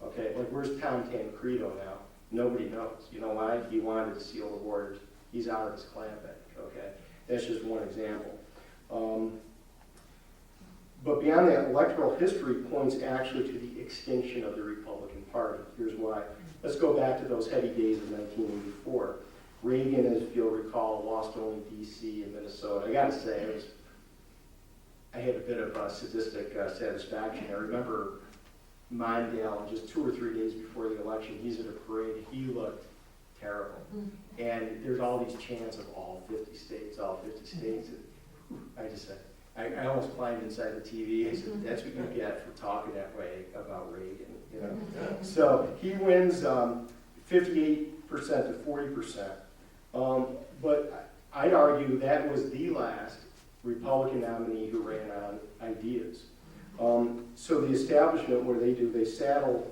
Okay, like where's Tom Tancredo now? Nobody knows. You know why? He wanted to seal the borders. He's out of his clan bank. Okay, that's just one example. But beyond that, electoral history points actually to the extinction of the Republican Party. Here's why. Let's go back to those heady days of 1984. Reagan, as you'll recall, lost only D.C. and Minnesota. I got to say, I had a bit of sadistic satisfaction. I remember Mondale, just 2 or 3 days before the election, he's at a parade. He looked terrible. And there's all these chants of all 50 states, all 50 states. And I just said, I almost climbed inside the TV. I said, that's what you get for talking that way about Reagan. You know? So he wins 58% to 40%. But I'd argue that was the last Republican nominee who ran on ideas. So the establishment, what do? They saddle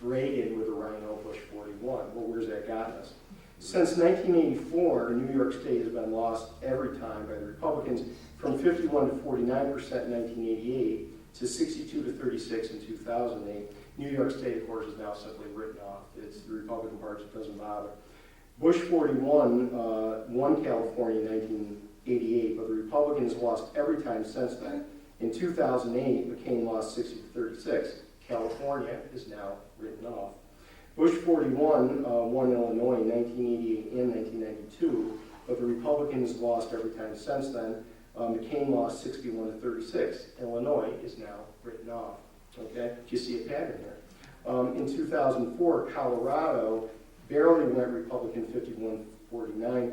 Reagan with a Rhino Bush 41. Well, where's that gotten us? Since 1984, New York State has been lost every time by the Republicans, from 51 to 49% in 1988 to 62 to 36 in 2008. New York State, of course, is now simply written off. It's the Republican Party that doesn't bother. Bush 41 won California in 1988, but the Republicans lost every time since then. In 2008, McCain lost 60 to 36. California is now written off. Bush 41 won Illinois in 1988 and 1992, but the Republicans lost every time since then. McCain lost 61 to 36. Illinois is now written off. Okay, do you see a pattern here? In 2004, Colorado barely went Republican 51-49.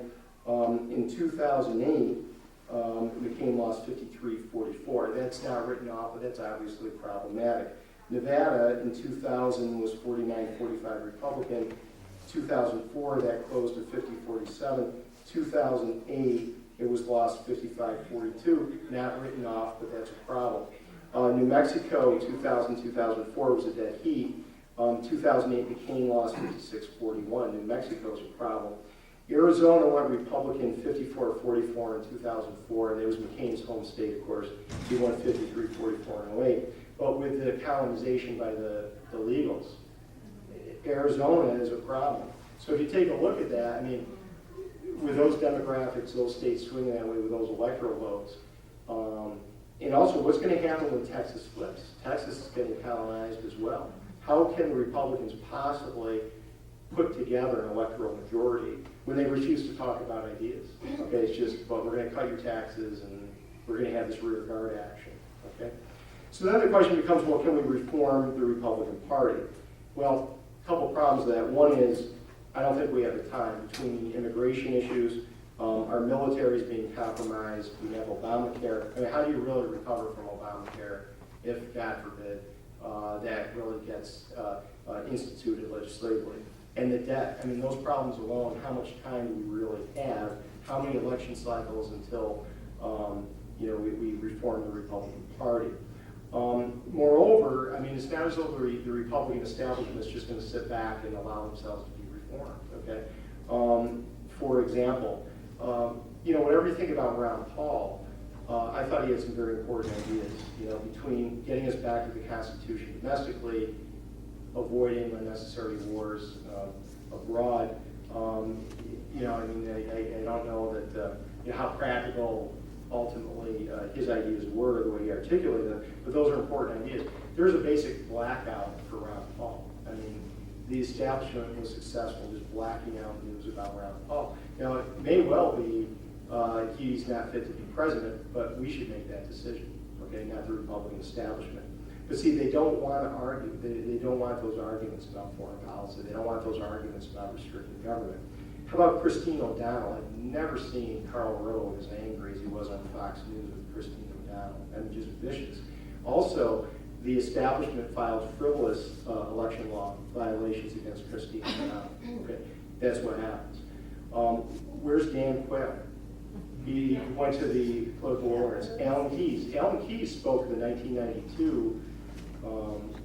In 2008, McCain lost 53-44. That's not written off, but that's obviously problematic. Nevada in 2000 was 49-45 Republican. 2004, that closed at 50-47. 2008, it was lost 55-42. Not written off, but that's a problem. New Mexico, 2000-2004 was a dead heat. 2008, McCain lost 56-41. New Mexico's a problem. Arizona went Republican 54-44 in 2004, and it was McCain's home state, of course. He won 53-44 in 08. But with the colonization by the illegals, Arizona is a problem. So if you take a look at that, I mean, with those demographics, those states swinging that way with those electoral votes, and also what's going to happen when Texas flips? Texas is getting colonized as well. How can the Republicans possibly put together an electoral majority when they refuse to talk about ideas? Okay, it's just, but we're going to cut your taxes and we're going to have this rear guard action. Okay, so then the question becomes, well, can we reform the Republican Party? Well, a couple problems with that. One is, I don't think we have the time between the immigration issues, our military is being compromised, we have Obamacare. I mean, how do you really recover from Obamacare if, God forbid, that really gets instituted legislatively? And the debt, I mean, those problems alone, how much time do we really have? How many election cycles until we reform the Republican Party? Moreover, I mean, it's not as though the Republican establishment is just going to sit back and allow themselves to be reformed, okay? For example, whatever you think about Ron Paul, I thought he had some very important ideas, between getting us back to the Constitution domestically, avoiding unnecessary wars abroad. I don't know that, how practical ultimately his ideas were, the way he articulated them, but those are important ideas. There's a basic blackout for Ron Paul. I mean, the establishment was successful just blacking out news about Ron Paul. Now, it may well be he's not fit to be president, but we should make that decision, okay, not the Republican establishment. But see, they don't want to argue. They don't want those arguments about foreign policy. They don't want those arguments about restricting government. How about Christine O'Donnell? I've never seen Karl Rove as angry as he was on Fox News with Christine O'Donnell. I mean, just vicious. Also, the establishment filed frivolous election law violations against Christine O'Donnell. Okay, that's what happens. Where's Dan Quayle? He went to the political wilderness. Alan Keyes. Alan Keyes spoke at the 1992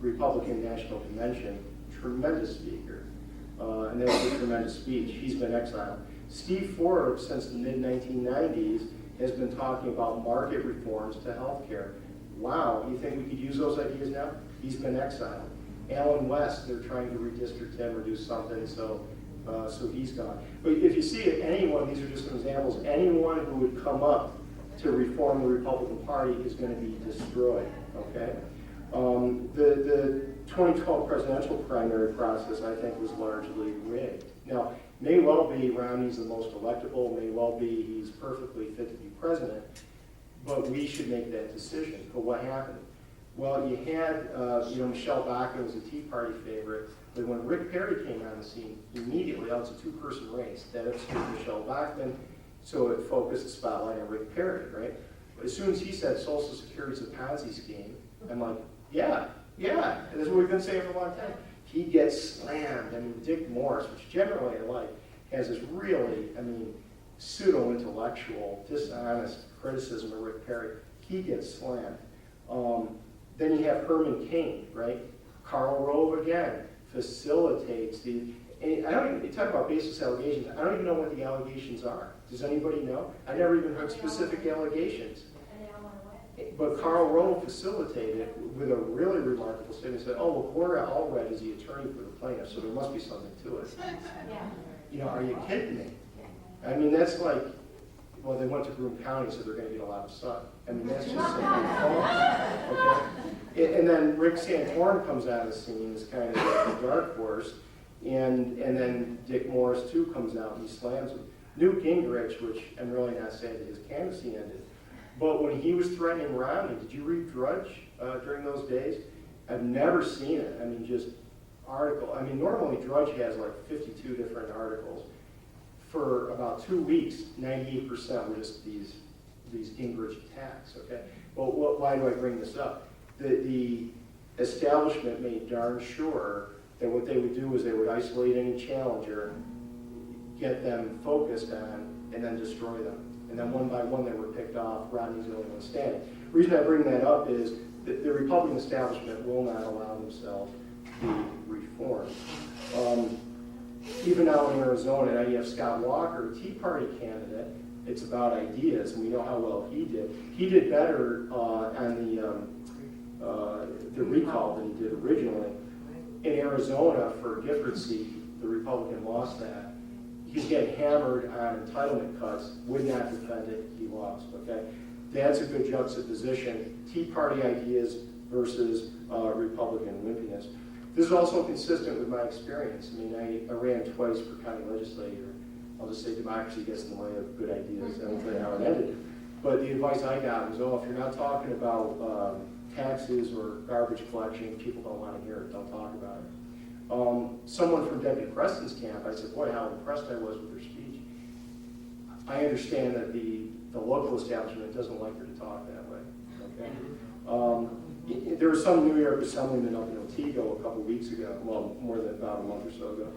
Republican National Convention. Tremendous speaker. And that was a tremendous speech. He's been exiled. Steve Forbes, since the mid-1990s, has been talking about market reforms to health care. Wow, you think we could use those ideas now? He's been exiled. Alan West, they're trying to redistrict him or do something, so he's gone. But if you see it, anyone, these are just some examples, anyone who would come up to reform the Republican Party is going to be destroyed, okay? The 2012 presidential primary process, I think, was largely rigged. Now, may well be Romney's the most electable, may well be he's perfectly fit to be president, but we should make that decision. But what happened? Well, you had, Michelle Bachmann was a Tea Party favorite, but when Rick Perry came on the scene, immediately, it's a two-person race. That obscured Michelle Bachmann, so it focused the spotlight on Rick Perry, right? But as soon as he said Social Security's a Ponzi scheme, I'm like, yeah, that's what we've been saying for a long time. He gets slammed. I mean, Dick Morris, which generally I like, has this really, pseudo-intellectual, dishonest criticism of Rick Perry. He gets slammed. Then you have Herman Cain, right? Karl Rove, again, facilitates the, and I don't even, you talk about baseless allegations, I don't even know what the allegations are. Does anybody know? I never even heard specific allegations. But Karl Rove facilitated with a really remarkable statement. Said, "Oh, well, Cora Allred is the attorney for the plaintiff, so there must be something to it." Are you kidding me? I mean, that's like, well, they went to Broome County, so they're going to get a lot of sun. I mean, that's just simply false. Okay? And then Rick Santorum comes out of the scene as kind of the dark horse, and then Dick Morris too comes out and he slams him. Newt Gingrich, which I'm really not saying that his canvassing ended. But when he was threatening Romney, did you read Drudge during those days? I've never seen it. I mean, just article. I mean, normally Drudge has like 52 different articles. For about 2 weeks, 98% were just these these Gingrich attacks, okay? Well, why do I bring this up? The establishment made darn sure that what they would do is they would isolate any challenger, get them focused on, and then destroy them. And then one by one they were picked off. Rodney's the only one standing. The reason I bring that up is that the Republican establishment will not allow themselves to be reformed. Even out in Arizona, now you have Scott Walker, Tea Party candidate. It's about ideas, and we know how well he did. He did better on the recall than he did originally. In Arizona, for a Gifford seat, the Republican lost that. He's getting hammered on entitlement cuts, would not defend it, he lost, okay? That's a good juxtaposition, Tea Party ideas versus Republican wimpiness. This is also consistent with my experience. I mean, I ran twice for county legislator. I'll just say democracy gets in the way of good ideas. I won't tell you how it ended. But the advice I got was, oh, if you're not talking about taxes or garbage collection, people don't want to hear it, don't talk about it. Someone from Deputy Preston's camp, I said, boy, how impressed I was with her speech. I understand that the local establishment doesn't like her to talk that way, okay? There was some New York assemblyman up in Otsego a couple weeks ago, well, more than about a month or so ago.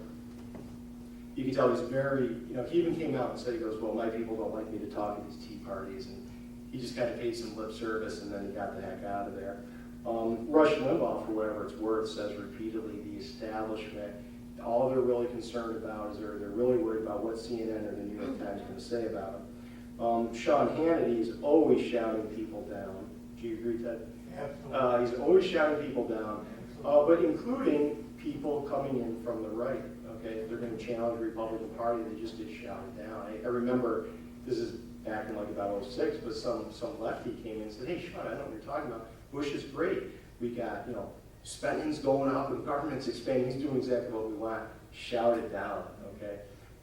You can tell he's very, he even came out and said, he goes, well, my people don't like me to talk at these tea parties, and he just kind of paid some lip service, and then he got the heck out of there. Rush Limbaugh, for whatever it's worth, says repeatedly the establishment, all they're really concerned about is they're really worried about what CNN or the New York Times is going to say about them. Sean Hannity is always shouting people down. Do you agree, Ted? Absolutely. He's always shouting people down, but including people coming in from the right. Okay, if they're going to challenge the Republican Party, they just get shouted down. I remember, this is back in like about 06, but some lefty came in and said, hey, Sean, I know what you're talking about. Bush is great. We got, spending's going up and government's expanding. He's doing exactly what we want. Shout it down, okay?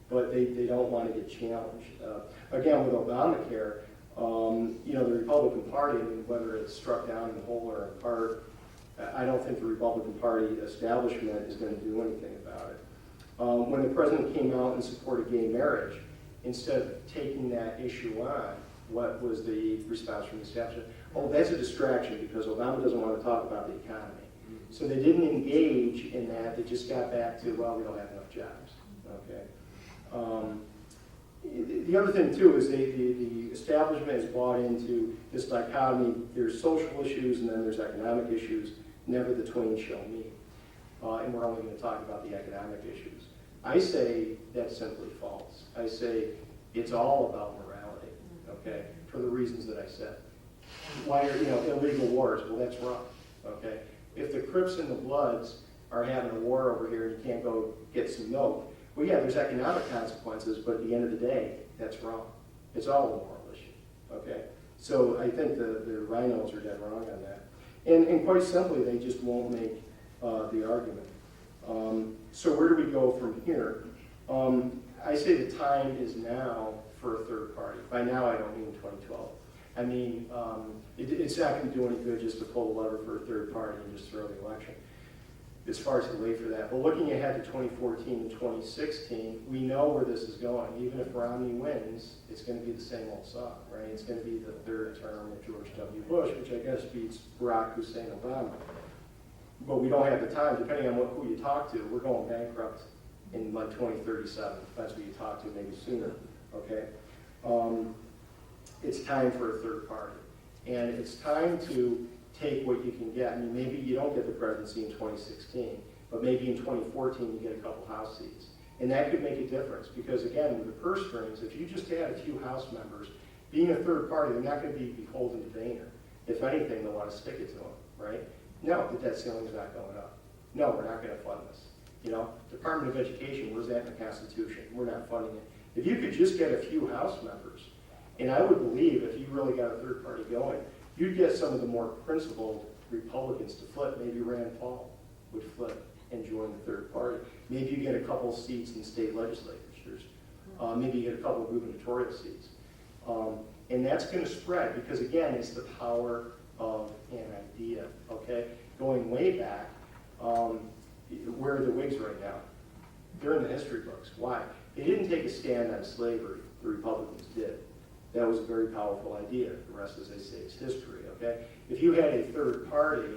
But they don't want to get challenged. Again, with Obamacare, the Republican Party, I mean, whether it's struck down in whole or in part, I don't think the Republican Party establishment is going to do anything about it. When the president came out and supported gay marriage, instead of taking that issue on, what was the response from the establishment? Oh, that's a distraction because Obama doesn't want to talk about the economy. So they didn't engage in that. They just got back to, well, we don't have enough jobs. Okay. The other thing, too, is the establishment has bought into this dichotomy. There's social issues and then there's economic issues. Never the twain shall meet. And we're only going to talk about the economic issues. I say that's simply false. I say it's all about morality, okay, for the reasons that I said. Why are, illegal wars? Well, that's wrong, okay? If the Crips and the Bloods are having a war over here and you can't go get some milk, well, yeah, there's economic consequences, but at the end of the day, that's wrong. It's all a moral issue, okay? So I think the rhinos are dead wrong on that. And quite simply, they just won't make the argument. So where do we go from here? I say the time is now for a third party. By now, I don't mean 2012. I mean, it's not going to do any good just to pull the lever for a third party and just throw the election. It's far too late for that. But looking ahead to 2014 and 2016, we know where this is going. Even if Romney wins, it's going to be the same old song, right? It's going to be the third term of George W. Bush, which I guess beats Barack Hussein Obama. But we don't have the time, depending on who you talk to. We're going bankrupt in like 2037. That's what you talk to, maybe sooner, okay? It's time for a third party. And it's time to take what you can get. I mean, maybe you don't get the presidency in 2016, but maybe in 2014 you get a couple House seats. And that could make a difference because, again, with the purse strings, if you just had a few House members, being a third party, they're not going to be beholden to Boehner. If anything, they'll want to stick it to them, right? No, the debt ceiling's not going up. No, we're not going to fund this. Department of Education, where's that in the Constitution? We're not funding it. If you could just get a few House members, and I would believe if you really got a third party going, you'd get some of the more principled Republicans to flip. Maybe Rand Paul would flip and join the third party. Maybe you get a couple seats in state legislatures. Maybe you get a couple of gubernatorial seats. And that's going to spread because, again, it's the power of an idea, okay? Going way back, where are the Whigs right now? They're in the history books. Why? They didn't take a stand on slavery. The Republicans did. That was a very powerful idea. The rest, as I say, is history, okay? If you had a third party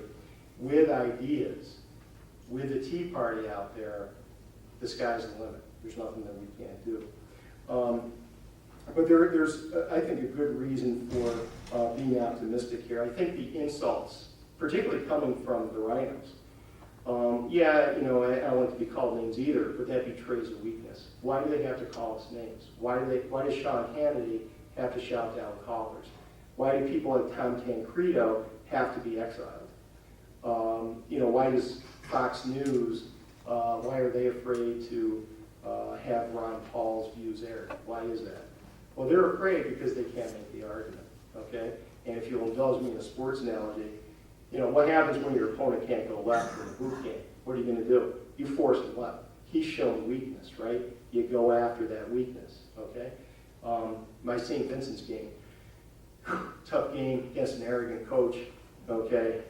with ideas, with the Tea Party out there, the sky's the limit. There's nothing that we can't do. But there's, I think, a good reason for being optimistic here. I think the insults, particularly coming from the rhinos, yeah, you know, I don't like to be called names either, but that betrays a weakness. Why do they have to call us names? Why does Sean Hannity have to shout down callers? Why do people like Tom Tancredo have to be exiled? You know, why does Fox News, why are they afraid to have Ron Paul's views aired? Why is that? Well, they're afraid because they can't make the argument, okay? And if you'll indulge me in a sports analogy, you know, what happens when your opponent can't go left in a boot camp? What are you going to do? You force him left. He's shown weakness, right? You go after that weakness, okay? My St. Vincent's game, tough game against an arrogant coach, okay?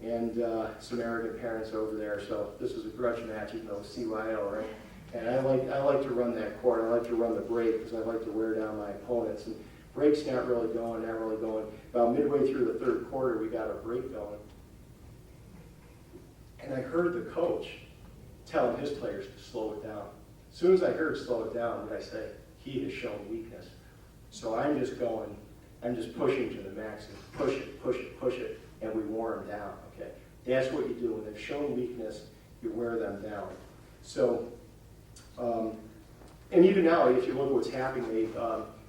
And some arrogant parents over there. So this was a grudge match, even though it was CYO, right? And I like to run that court. I like to run the break because I like to wear down my opponents. And break's not really going. About midway through the third quarter, we got our break going. And I heard the coach telling his players to slow it down. As soon as I heard slow it down, what did I say? He has shown weakness. So I'm just pushing to the max and push it, and we wore them down, okay? That's what you do. When they've shown weakness, you wear them down. So, and even now, if you look at what's happening,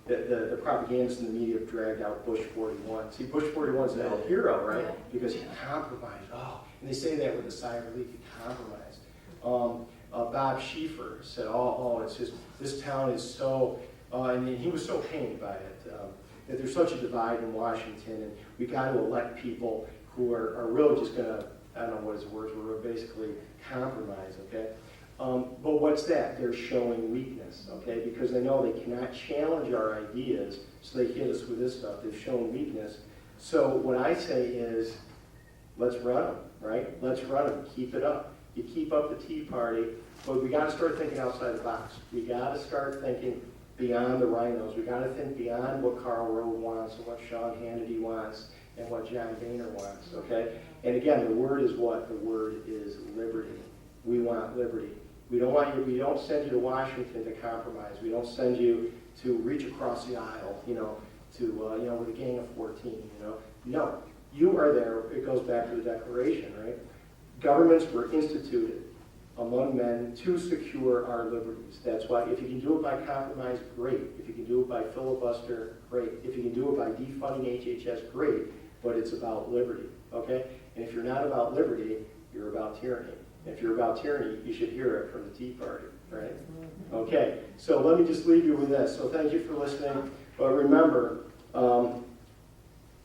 the propagandists in the media have dragged out Bush 41. See, Bush 41 is a hero, right? Yeah. Because he compromised. Oh, and they say that with a sigh of relief, he compromised. Bob Schieffer said, it's just, this town is so, and he was so pained by it, that there's such a divide in Washington, and we got to elect people who are really just going to, I don't know what his words were, basically compromise, okay? But what's that? They're showing weakness, okay? Because they know they cannot challenge our ideas, so they hit us with this stuff. They've shown weakness. So what I say is, let's run them, right? Let's run them. Keep it up. You keep up the Tea Party, but we got to start thinking outside the box. We got to start thinking beyond the rhinos. We got to think beyond what Karl Rove wants and what Sean Hannity wants and what John Boehner wants, okay? And again, the word is what? The word is liberty. We want liberty. We don't send you to Washington to compromise. We don't send you to reach across the aisle, with a gang of 14, No, you are there. It goes back to the Declaration, right? Governments were instituted among men to secure our liberties. That's why if you can do it by compromise, great. If you can do it by filibuster, great. If you can do it by defunding HHS, great. But it's about liberty, okay? And if you're not about liberty, you're about tyranny. If you're about tyranny, you should hear it from the Tea Party, right? Okay, so let me just leave you with this. So thank you for listening. But remember,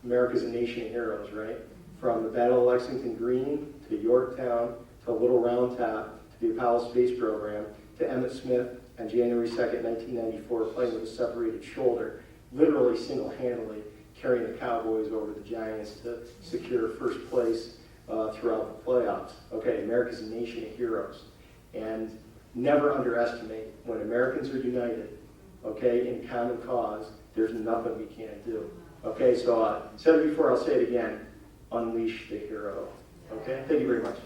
America's a nation of heroes, right? From the Battle of Lexington Green to Yorktown to Little Round Top to the Apollo Space Program to Emmett Smith on January 2nd, 1994, playing with a separated shoulder, literally single-handedly carrying the Cowboys over the Giants to secure first place throughout the playoffs. Okay, America's a nation of heroes. And never underestimate when Americans are united, okay, in common cause, there's nothing we can't do. Okay, so I said it before, I'll say it again, unleash the hero. Okay, thank you very much.